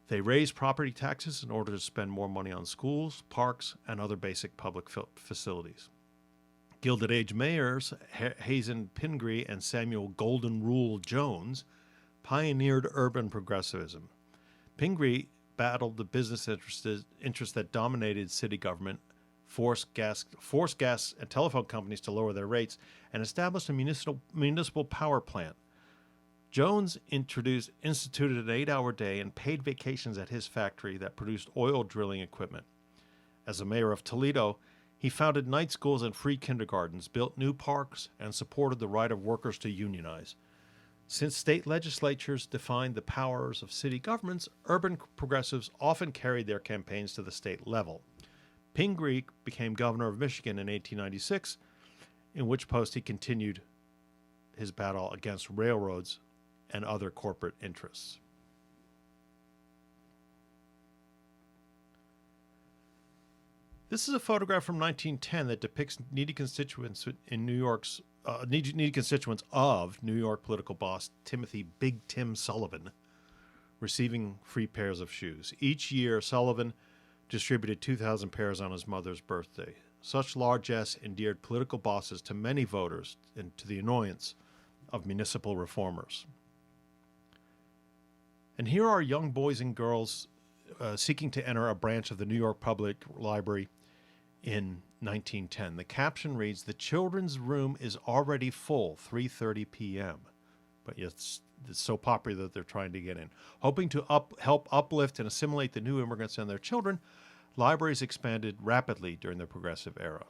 [SPEAKER 1] They raised property taxes in order to spend more money on schools, parks, and other basic public facilities. Gilded Age mayors Hazen Pingree and Samuel Golden Rule Jones pioneered urban progressivism. Pingree battled the business interests that dominated city government, forced gas and telephone companies to lower their rates, and established a municipal power plant. Jones instituted an 8-hour day and paid vacations at his factory that produced oil drilling equipment. As the mayor of Toledo, he founded night schools and free kindergartens, built new parks, and supported the right of workers to unionize. Since state legislatures defined the powers of city governments, urban progressives often carried their campaigns to the state level. Pingree became governor of Michigan in 1896, in which post he continued his battle against railroads and other corporate interests. This is a photograph from 1910 that depicts needy constituents in New York's needy constituents of New York political boss Timothy Big Tim Sullivan receiving free pairs of shoes. Each year, Sullivan distributed 2,000 pairs on his mother's birthday. Such largesse endeared political bosses to many voters and to the annoyance of municipal reformers. And here are young boys and girls seeking to enter a branch of the New York Public Library in 1910. The caption reads, "The children's room is already full, 3:30 p.m." But yet it's so popular that they're trying to get in. Hoping to help uplift and assimilate the new immigrants and their children, libraries expanded rapidly during the Progressive era.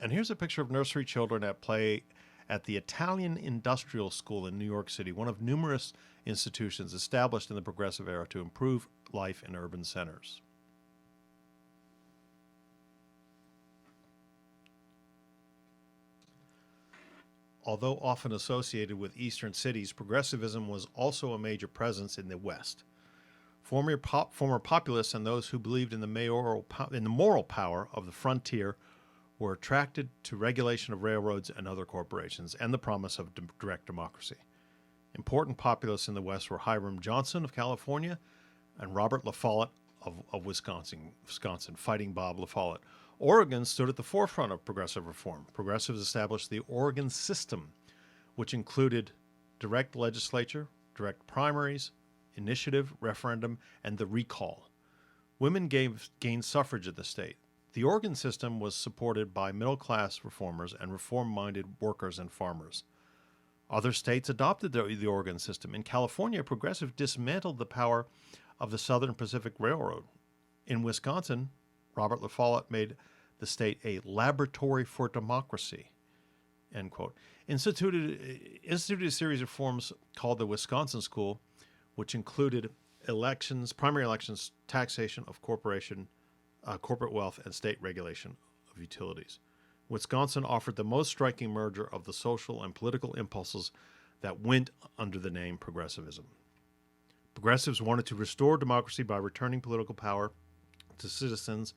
[SPEAKER 1] And here's a picture of nursery children at play at the Italian Industrial School in New York City, one of numerous institutions established in the Progressive era to improve life in urban centers. Although often associated with eastern cities, progressivism was also a major presence in the West. Former populists and those who believed in the moral power of the frontier were attracted to regulation of railroads and other corporations and the promise of direct democracy. Important populists in the West were Hiram Johnson of California and Robert La Follette of Wisconsin, Fighting Bob La Follette. Oregon stood at the forefront of progressive reform. Progressives established the Oregon system, which included direct legislature, direct primaries, initiative, referendum, and the recall. Women gained suffrage in the state. The Oregon system was supported by middle-class reformers and reform-minded workers and farmers. Other states adopted the Oregon system. In California, progressives dismantled the power of the Southern Pacific Railroad. In Wisconsin, Robert La Follette made the state a laboratory for democracy, end quote. Instituted a series of reforms called the Wisconsin School, which included primary elections, taxation of corporate wealth, and state regulation of utilities. Wisconsin offered the most striking merger of the social and political impulses that went under the name progressivism. Progressives wanted to restore democracy by returning political power to citizens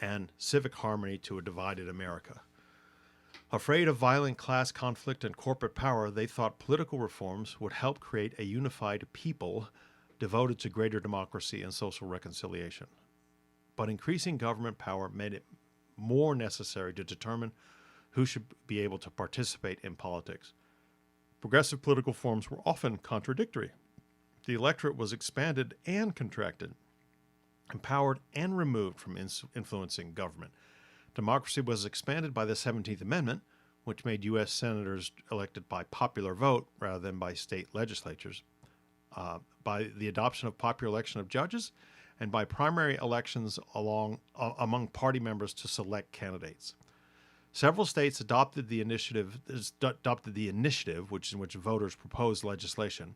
[SPEAKER 1] and civic harmony to a divided America. Afraid of violent class conflict and corporate power, they thought political reforms would help create a unified people devoted to greater democracy and social reconciliation. But increasing government power made it more necessary to determine who should be able to participate in politics. Progressive political forms were often contradictory. The electorate was expanded and contracted, empowered and removed from influencing government. Democracy was expanded by the 17th Amendment, which made U.S. senators elected by popular vote rather than by state legislatures, by the adoption of popular election of judges, and by primary elections among party members to select candidates. Several states adopted the initiative, which in which voters proposed legislation,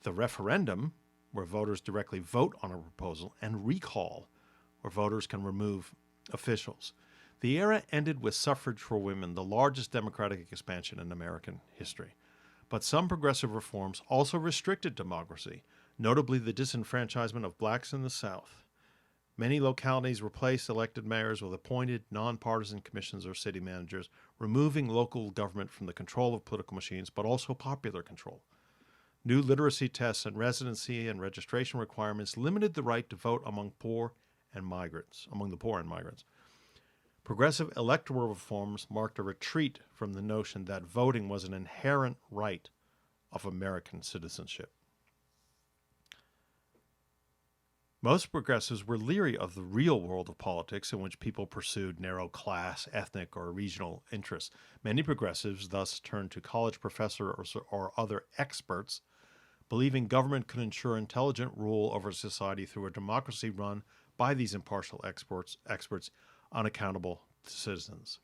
[SPEAKER 1] the referendum, where voters directly vote on a proposal, and recall, where voters can remove officials. The era ended with suffrage for women, the largest democratic expansion in American history. But some progressive reforms also restricted democracy, notably the disenfranchisement of blacks in the South. Many localities replaced elected mayors with appointed nonpartisan commissions or city managers, removing local government from the control of political machines, but also popular control. New literacy tests and residency and registration requirements limited the right to vote among the poor and migrants. Progressive electoral reforms marked a retreat from the notion that voting was an inherent right of American citizenship. Most progressives were leery of the real world of politics in which people pursued narrow class, ethnic, or regional interests. Many progressives thus turned to college professors or other experts, believing government could ensure intelligent rule over society through a democracy run by these impartial experts unaccountable to citizens.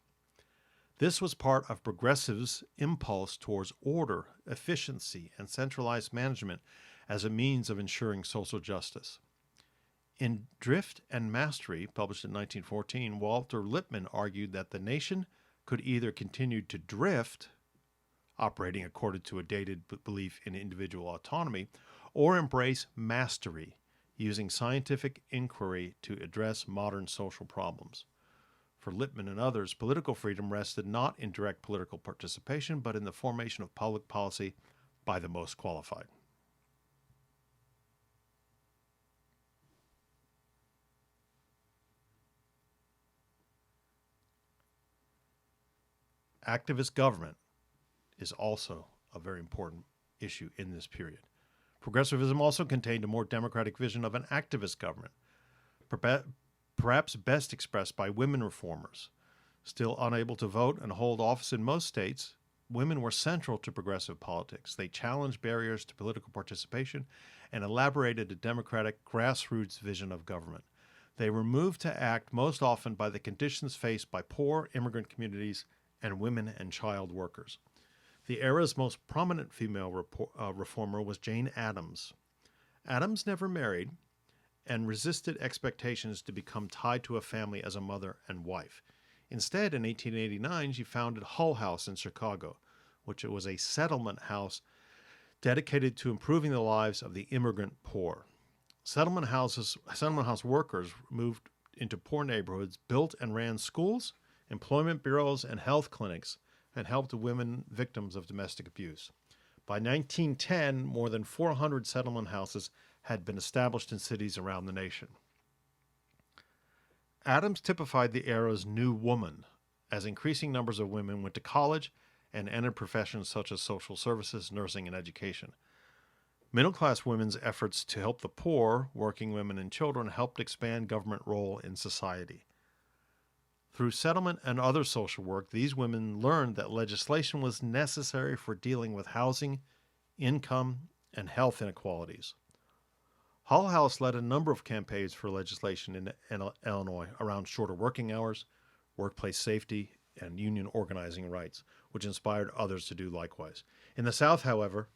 [SPEAKER 1] This was part of progressives' impulse towards order, efficiency, and centralized management as a means of ensuring social justice. In Drift and Mastery, published in 1914, Walter Lippmann argued that the nation could either continue to drift, operating according to a dated belief in individual autonomy, or embrace mastery, using scientific inquiry to address modern social problems. For Lippmann and others, political freedom rested not in direct political participation, but in the formation of public policy by the most qualified. Activist government is also a very important issue in this period. Progressivism also contained a more democratic vision of an activist government, perhaps best expressed by women reformers. Still unable to vote and hold office in most states, women were central to progressive politics. They challenged barriers to political participation and elaborated a democratic grassroots vision of government. They were moved to act most often by the conditions faced by poor immigrant communities and women and child workers. The era's most prominent female reformer was Jane Addams. Addams never married and resisted expectations to become tied to a family as a mother and wife. Instead, in 1889, she founded Hull House in Chicago, which was a settlement house dedicated to improving the lives of the immigrant poor. Settlement house workers moved into poor neighborhoods, built and ran schools, employment bureaus, and health clinics, and helped women victims of domestic abuse. By 1910, more than 400 settlement houses had been established in cities around the nation. Addams typified the era's new woman, as increasing numbers of women went to college and entered professions such as social services, nursing, and education. Middle-class women's efforts to help the poor, working women, and children helped expand government role in society. Through settlement and other social work, these women learned that legislation was necessary for dealing with housing, income, and health inequalities. Hull House led a number of campaigns for legislation in Illinois around shorter working hours, workplace safety, and union organizing rights, which inspired others to do likewise. In the South, however,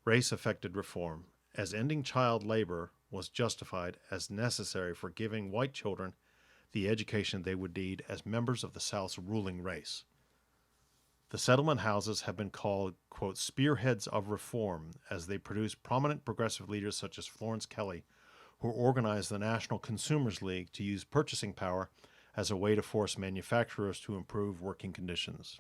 [SPEAKER 1] race affected reform, as ending child labor was justified as necessary for giving white children the education they would need as members of the South's ruling race. The settlement houses have been called, quote, spearheads of reform, as they produced prominent progressive leaders such as Florence Kelley, who organized the National Consumers League to use purchasing power as a way to force manufacturers to improve working conditions.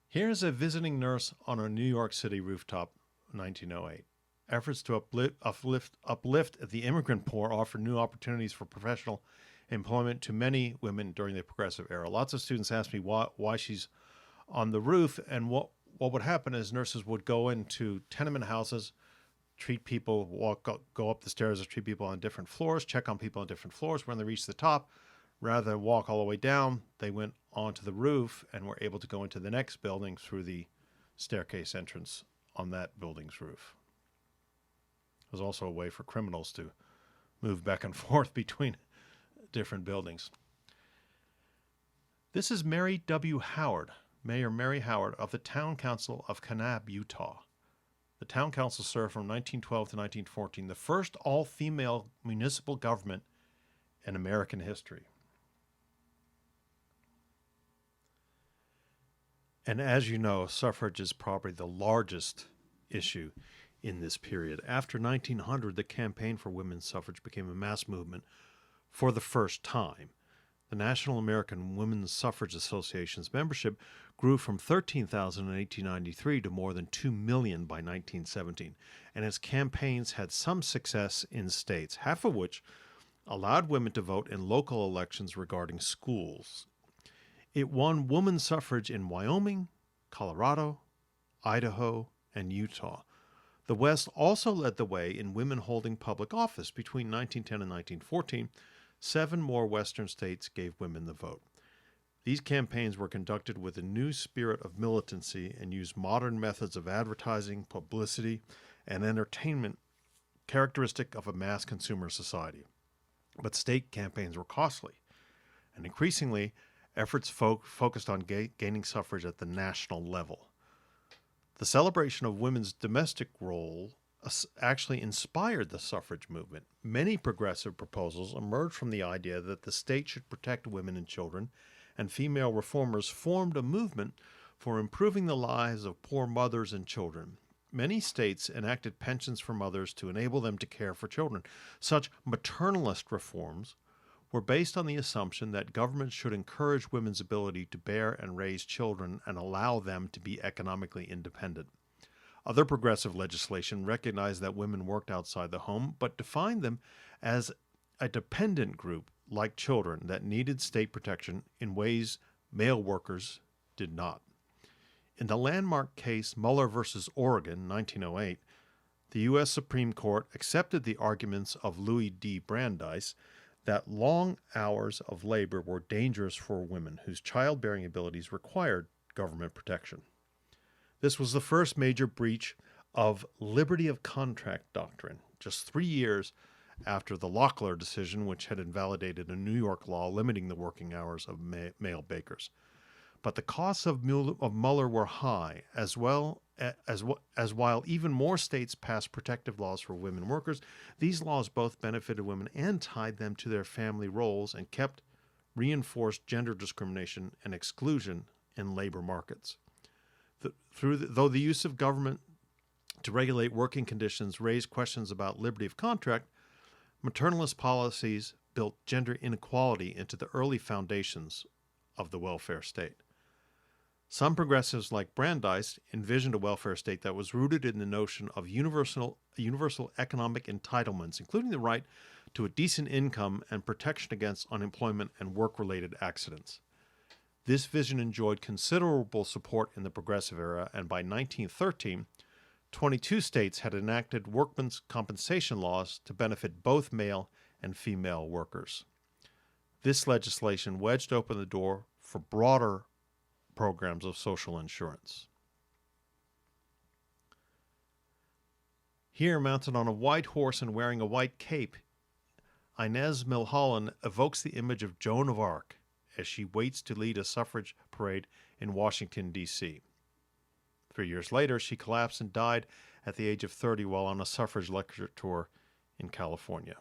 [SPEAKER 1] Here's a visiting nurse on a New York City rooftop, 1908. Efforts to uplift the immigrant poor offered new opportunities for professional employment to many women during the progressive era. Lots of students ask me why she's on the roof, and what would happen is nurses would go into tenement houses, treat people, go up the stairs and treat people on different floors, check on people on different floors. When they reached the top, rather than walk all the way down, they went onto the roof and were able to go into the next building through the staircase entrance on that building's roof. It was also a way for criminals to move back and forth between different buildings. This is Mary W. Howard, Mayor Mary Howard of the Town Council of Kanab, Utah. The town council served from 1912 to 1914, the first all-female municipal government in American history. And as you know, suffrage is probably the largest issue in this period. After 1900, the campaign for women's suffrage became a mass movement for the first time. The National American Women's Suffrage Association's membership grew from 13,000 in 1893 to more than 2 million by 1917, and its campaigns had some success in states, half of which allowed women to vote in local elections regarding schools. It won women's suffrage in Wyoming, Colorado, Idaho, and Utah. The West also led the way in women holding public office. Between 1910 and 1914, 7 more Western states gave women the vote. These campaigns were conducted with a new spirit of militancy and used modern methods of advertising, publicity, and entertainment characteristic of a mass consumer society. But state campaigns were costly, and increasingly, efforts focused on gaining suffrage at the national level. The celebration of women's domestic role actually inspired the suffrage movement. Many progressive proposals emerged from the idea that the state should protect women and children, and female reformers formed a movement for improving the lives of poor mothers and children. Many states enacted pensions for mothers to enable them to care for children. Such maternalist reforms were based on the assumption that governments should encourage women's ability to bear and raise children and allow them to be economically independent. Other progressive legislation recognized that women worked outside the home, but defined them as a dependent group like children that needed state protection in ways male workers did not. In the landmark case Muller v. Oregon, 1908, the U.S. Supreme Court accepted the arguments of Louis D. Brandeis that long hours of labor were dangerous for women whose childbearing abilities required government protection. This was the first major breach of liberty of contract doctrine, just 3 years after the Locklear decision, which had invalidated a New York law limiting the working hours of male bakers. But the costs of Muller were high, as while even more states passed protective laws for women workers, these laws both benefited women and tied them to their family roles and reinforced gender discrimination and exclusion in labor markets. Though the use of government to regulate working conditions raised questions about liberty of contract, maternalist policies built gender inequality into the early foundations of the welfare state. Some progressives like Brandeis envisioned a welfare state that was rooted in the notion of universal economic entitlements, including the right to a decent income and protection against unemployment and work-related accidents. This vision enjoyed considerable support in the progressive era, and by 1913, 22 states had enacted workmen's compensation laws to benefit both male and female workers. This legislation wedged open the door for broader programs of social insurance. Here, mounted on a white horse and wearing a white cape, Inez Milholland evokes the image of Joan of Arc as she waits to lead a suffrage parade in Washington, D.C. 3 years later, she collapsed and died at the age of 30 while on a suffrage lecture tour in California.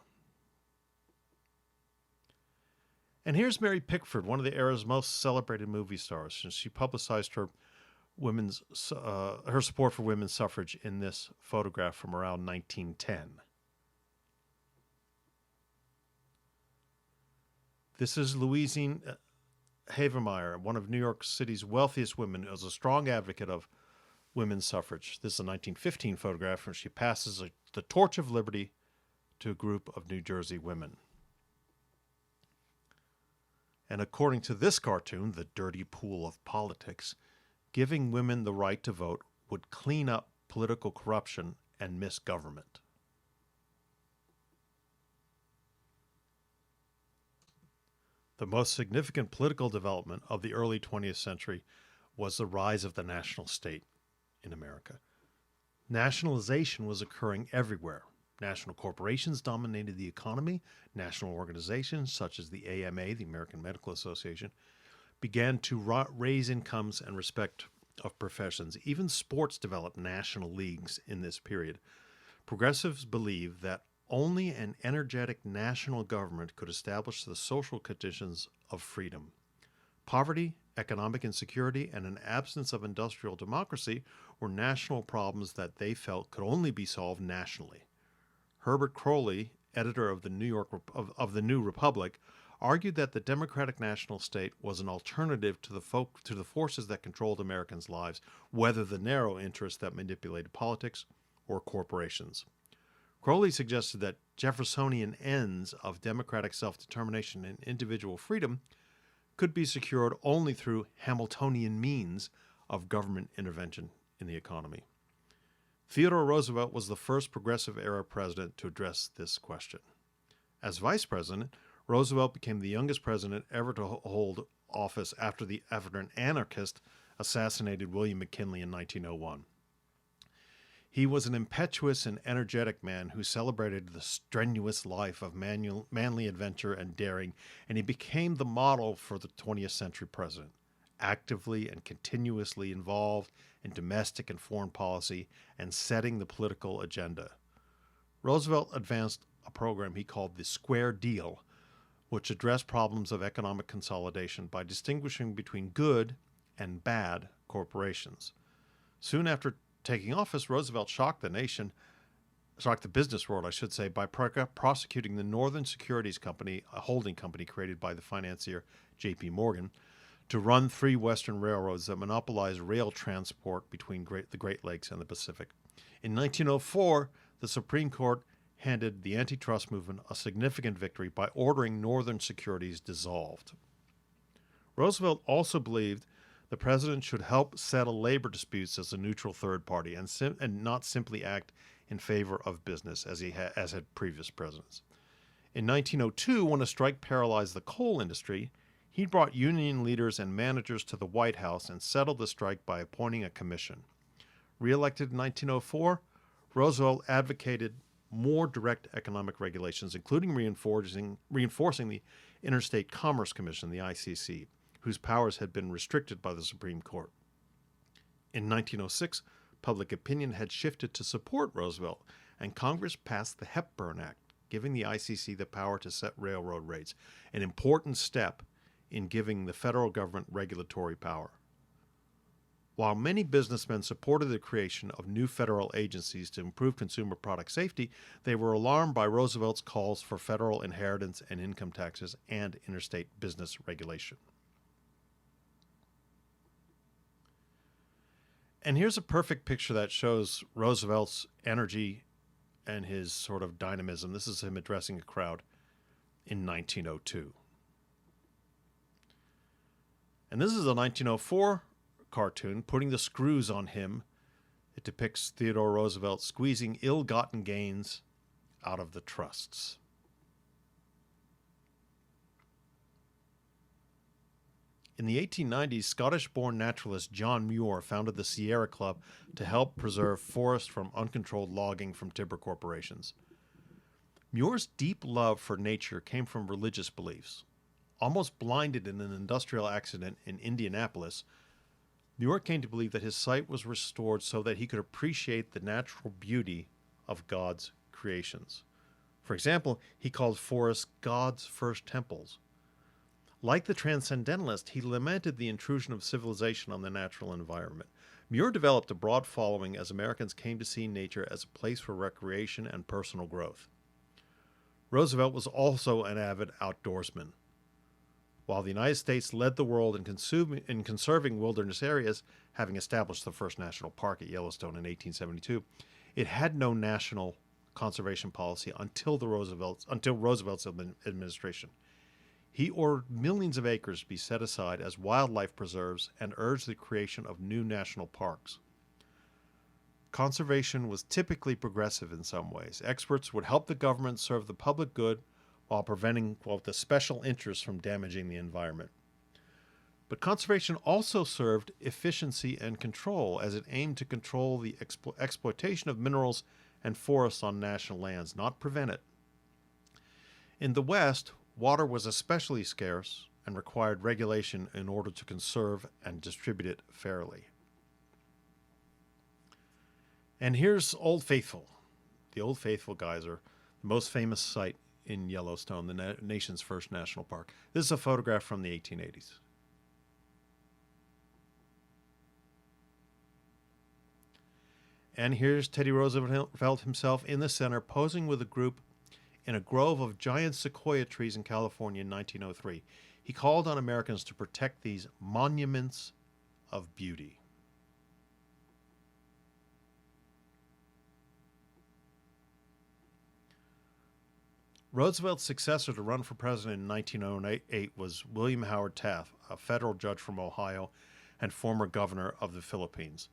[SPEAKER 1] And here's Mary Pickford, one of the era's most celebrated movie stars, and she publicized her support for women's suffrage in this photograph from around 1910. This is Louisine Havemeyer, one of New York City's wealthiest women, as a strong advocate of women's suffrage. This is a 1915 photograph where she passes the torch of liberty to a group of New Jersey women. And according to this cartoon, The Dirty Pool of Politics, giving women the right to vote would clean up political corruption and misgovernment. The most significant political development of the early 20th century was the rise of the national state in America. Nationalization was occurring everywhere. National corporations dominated the economy. National organizations such as the AMA, the American Medical Association, began to raise incomes and respect of professions. Even sports developed national leagues in this period. Progressives believed that only an energetic national government could establish the social conditions of freedom. Poverty, economic insecurity, and an absence of industrial democracy were national problems that they felt could only be solved nationally. Herbert Croly, editor of the New Republic, argued that the democratic national state was an alternative to the forces that controlled Americans' lives, whether the narrow interests that manipulated politics or corporations. Croly suggested that Jeffersonian ends of democratic self-determination and individual freedom could be secured only through Hamiltonian means of government intervention in the economy. Theodore Roosevelt was the first progressive-era president to address this question. As vice president, Roosevelt became the youngest president ever to hold office after an anarchist assassinated William McKinley in 1901. He was an impetuous and energetic man who celebrated the strenuous life of manly adventure and daring, and he became the model for the 20th century president, actively and continuously involved in domestic and foreign policy and setting the political agenda. Roosevelt advanced a program he called the Square Deal, which addressed problems of economic consolidation by distinguishing between good and bad corporations. Soon after taking office, Roosevelt shocked the business world, by prosecuting the Northern Securities Company, a holding company created by the financier J.P. Morgan, to run 3 Western railroads that monopolized rail transport between the Great Lakes and the Pacific. In 1904, the Supreme Court handed the antitrust movement a significant victory by ordering Northern Securities dissolved. Roosevelt also believed the president should help settle labor disputes as a neutral third party and not simply act in favor of business as had previous presidents. In 1902, when a strike paralyzed the coal industry, he brought union leaders and managers to the White House and settled the strike by appointing a commission. Re-elected in 1904, Roosevelt advocated more direct economic regulations, including reinforcing the Interstate Commerce Commission, the ICC, whose powers had been restricted by the Supreme Court. In 1906, public opinion had shifted to support Roosevelt, and Congress passed the Hepburn Act, giving the ICC the power to set railroad rates, an important step in giving the federal government regulatory power. While many businessmen supported the creation of new federal agencies to improve consumer product safety, they were alarmed by Roosevelt's calls for federal inheritance and income taxes and interstate business regulation. And here's a perfect picture that shows Roosevelt's energy and his sort of dynamism. This is him addressing a crowd in 1902. And this is a 1904 cartoon, Putting the Screws on Him. It depicts Theodore Roosevelt squeezing ill-gotten gains out of the trusts. In the 1890s, Scottish-born naturalist John Muir founded the Sierra Club to help preserve forests from uncontrolled logging from timber corporations. Muir's deep love for nature came from religious beliefs. Almost blinded in an industrial accident in Indianapolis, Muir came to believe that his sight was restored so that he could appreciate the natural beauty of God's creations. For example, he called forests God's first temples. Like the transcendentalist, he lamented the intrusion of civilization on the natural environment. Muir developed a broad following as Americans came to see nature as a place for recreation and personal growth. Roosevelt was also an avid outdoorsman. While the United States led the world in conserving wilderness areas, having established the first national park at Yellowstone in 1872, it had no national conservation policy until Roosevelt's administration. He ordered millions of acres be set aside as wildlife preserves and urged the creation of new national parks. Conservation was typically progressive in some ways. Experts would help the government serve the public good while preventing, quote, the special interests from damaging the environment. But conservation also served efficiency and control, as it aimed to control the exploitation of minerals and forests on national lands, not prevent it. In the West, water was especially scarce and required regulation in order to conserve and distribute it fairly. And here's Old Faithful. The Old Faithful Geyser, the most famous site in Yellowstone, the nation's first national park. This is a photograph from the 1880s. And here's Teddy Roosevelt himself in the center, posing with a group in a grove of giant sequoia trees in California in 1903. He called on Americans to protect these monuments of beauty. Roosevelt's successor to run for president in 1908 was William Howard Taft, a federal judge from Ohio and former governor of the Philippines.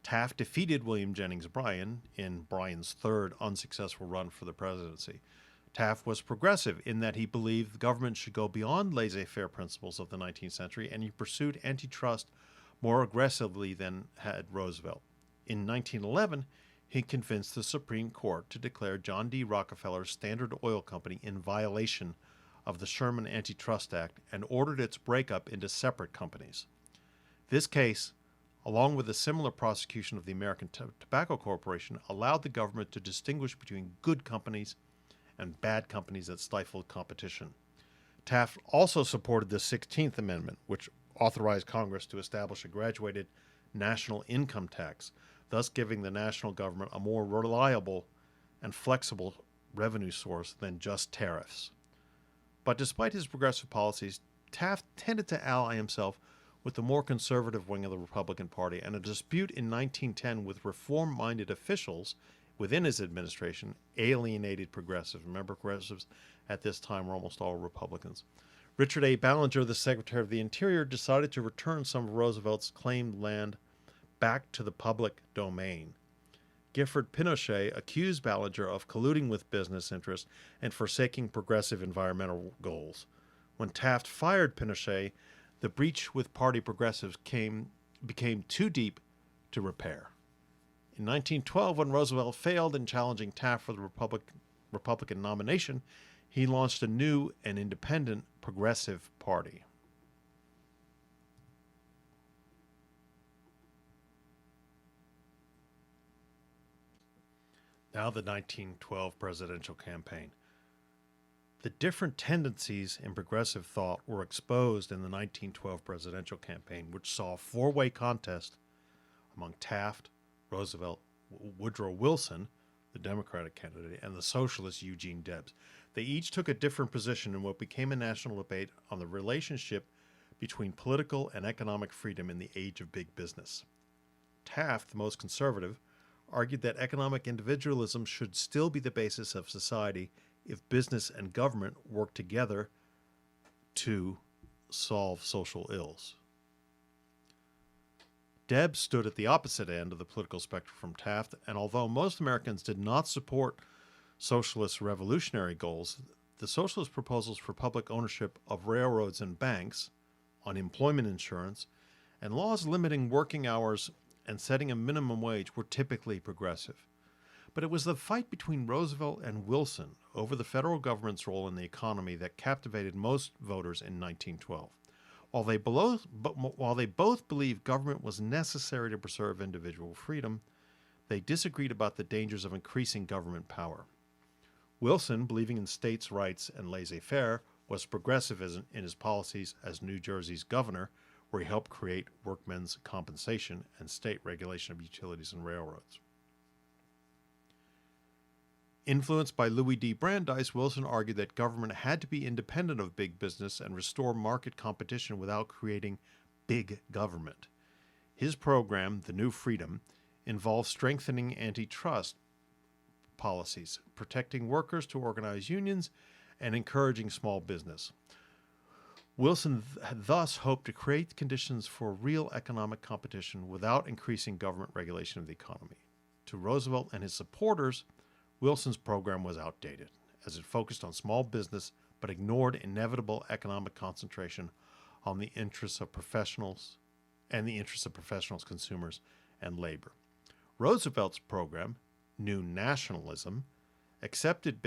[SPEAKER 1] Taft defeated William Jennings Bryan in Bryan's third unsuccessful run for the presidency. Taft was progressive in that he believed the government should go beyond laissez-faire principles of the 19th century, and he pursued antitrust more aggressively than had Roosevelt. In 1911, he convinced the Supreme Court to declare John D. Rockefeller's Standard Oil Company in violation of the Sherman Antitrust Act and ordered its breakup into separate companies. This case, along with a similar prosecution of the American Tobacco Corporation, allowed the government to distinguish between good companies and bad companies that stifled competition. Taft also supported the 16th Amendment, which authorized Congress to establish a graduated national income tax, thus giving the national government a more reliable and flexible revenue source than just tariffs. But despite his progressive policies, Taft tended to ally himself with the more conservative wing of the Republican Party, and a dispute in 1910 with reform-minded officials within his administration alienated progressives. Remember, progressives at this time were almost all Republicans. Richard A. Ballinger, the Secretary of the Interior, decided to return some of Roosevelt's claimed land back to the public domain. Gifford Pinochet accused Ballinger of colluding with business interests and forsaking progressive environmental goals. When Taft fired Pinochet, the breach with party progressives became too deep to repair. In 1912, when Roosevelt failed in challenging Taft for the Republican nomination, he launched a new and independent progressive party. Now the 1912 presidential campaign. The different tendencies in progressive thought were exposed in the 1912 presidential campaign, which saw a four-way contest among Taft, Roosevelt, Woodrow Wilson, the Democratic candidate, and the socialist Eugene Debs. They each took a different position in what became a national debate on the relationship between political and economic freedom in the age of big business. Taft, the most conservative, argued that economic individualism should still be the basis of society if business and government work together to solve social ills. Debs stood at the opposite end of the political spectrum from Taft, and although most Americans did not support socialist revolutionary goals, the socialist proposals for public ownership of railroads and banks, unemployment insurance, and laws limiting working hours and setting a minimum wage were typically progressive. But it was the fight between Roosevelt and Wilson over the federal government's role in the economy that captivated most voters in 1912. While they both believed government was necessary to preserve individual freedom, they disagreed about the dangers of increasing government power. Wilson, believing in states' rights and laissez-faire, was progressive in his policies as New Jersey's governor, where he helped create workmen's compensation and state regulation of utilities and railroads. Influenced by Louis D. Brandeis, Wilson argued that government had to be independent of big business and restore market competition without creating big government. His program, The New Freedom, involved strengthening antitrust policies, protecting workers to organize unions, and encouraging small business. Wilson thus hoped to create conditions for real economic competition without increasing government regulation of the economy. To Roosevelt and his supporters, Wilson's program was outdated, as it focused on small business but ignored inevitable economic concentration on the interests of professionals, consumers, and labor. Roosevelt's program, New Nationalism, accepted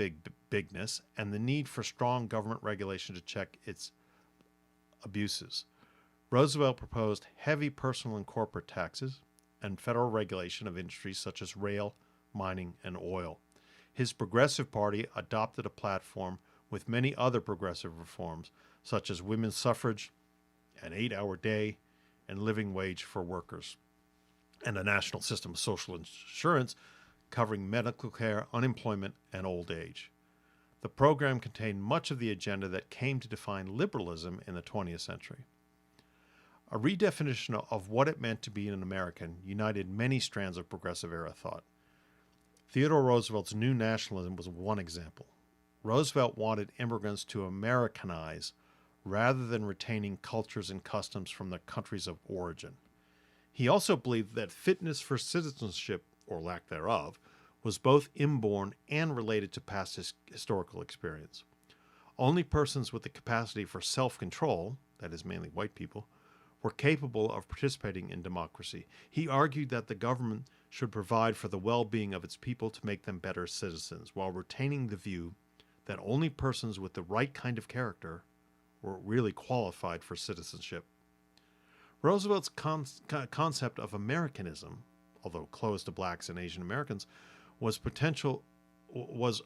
[SPEAKER 1] bigness and the need for strong government regulation to check its abuses. Roosevelt proposed heavy personal and corporate taxes and federal regulation of industries such as rail, mining, and oil. His Progressive Party adopted a platform with many other progressive reforms, such as women's suffrage, an 8-hour day, and living wage for workers, and a national system of social insurance covering medical care, unemployment, and old age. The program contained much of the agenda that came to define liberalism in the 20th century. A redefinition of what it meant to be an American united many strands of progressive-era thought. Theodore Roosevelt's New Nationalism was one example. Roosevelt wanted immigrants to Americanize rather than retaining cultures and customs from their countries of origin. He also believed that fitness for citizenship, or lack thereof, was both inborn and related to past historical experience. Only persons with the capacity for self-control, that is mainly white people, were capable of participating in democracy. He argued that the government should provide for the well-being of its people to make them better citizens, while retaining the view that only persons with the right kind of character were really qualified for citizenship. Roosevelt's concept of Americanism, although closed to blacks and Asian Americans, was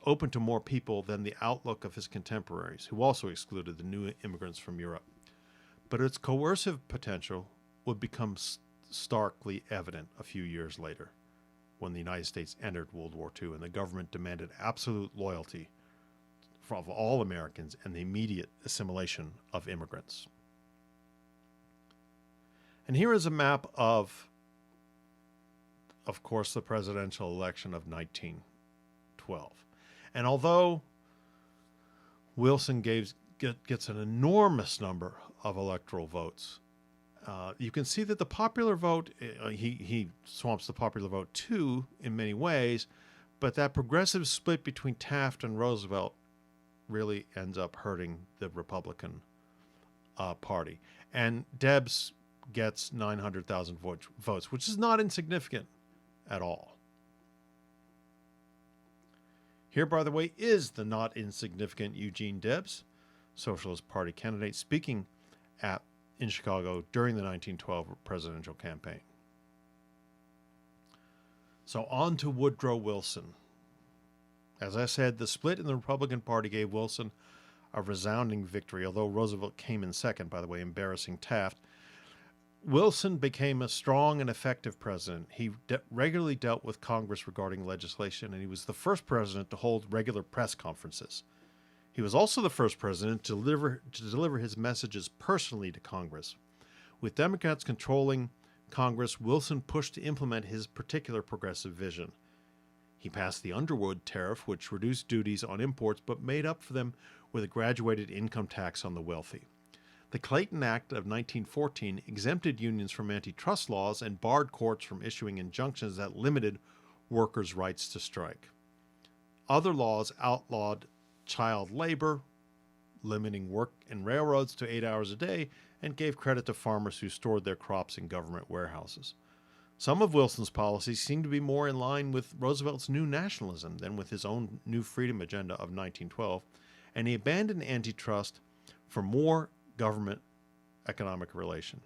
[SPEAKER 1] open to more people than the outlook of his contemporaries, who also excluded the new immigrants from Europe. But its coercive potential would become starkly evident a few years later, when the United States entered World War II and the government demanded absolute loyalty from all Americans and the immediate assimilation of immigrants. And here is a map of course, the presidential election of 1912. And although Wilson gets an enormous number of electoral votes, you can see that the popular vote, he swamps the popular vote too in many ways, but that progressive split between Taft and Roosevelt really ends up hurting the Republican Party. And Debs gets 900,000 votes, which is not insignificant at all. Here, by the way, is the not insignificant Eugene Debs, Socialist Party candidate, speaking in Chicago during the 1912 presidential campaign. So on to Woodrow Wilson. As I said, the split in the Republican Party gave Wilson a resounding victory, although Roosevelt came in second, by the way, embarrassing Taft. Wilson became a strong and effective president. He regularly dealt with Congress regarding legislation, and he was the first president to hold regular press conferences. He was also the first president to deliver his messages personally to Congress. With Democrats controlling Congress, Wilson pushed to implement his particular progressive vision. He passed the Underwood Tariff, which reduced duties on imports but made up for them with a graduated income tax on the wealthy. The Clayton Act of 1914 exempted unions from antitrust laws and barred courts from issuing injunctions that limited workers' rights to strike. Other laws outlawed child labor, limiting work in railroads to 8 hours a day, and gave credit to farmers who stored their crops in government warehouses. Some of Wilson's policies seemed to be more in line with Roosevelt's new nationalism than with his own new freedom agenda of 1912, and he abandoned antitrust for more government economic regulation.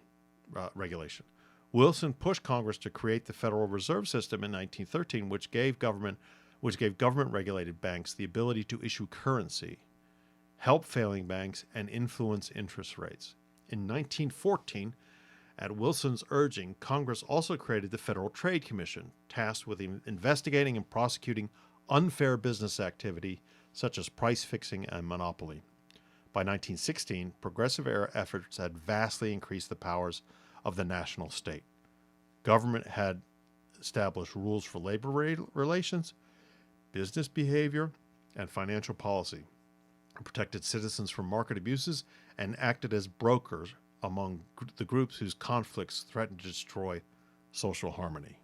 [SPEAKER 1] Wilson pushed Congress to create the Federal Reserve System in 1913, which gave government-regulated banks the ability to issue currency, help failing banks, and influence interest rates. In 1914, at Wilson's urging, Congress also created the Federal Trade Commission, tasked with investigating and prosecuting unfair business activity such as price fixing and monopoly. By 1916, progressive-era efforts had vastly increased the powers of the national state. Government had established rules for labor relations, business behavior, and financial policy, protected citizens from market abuses, and acted as brokers among the groups whose conflicts threatened to destroy social harmony.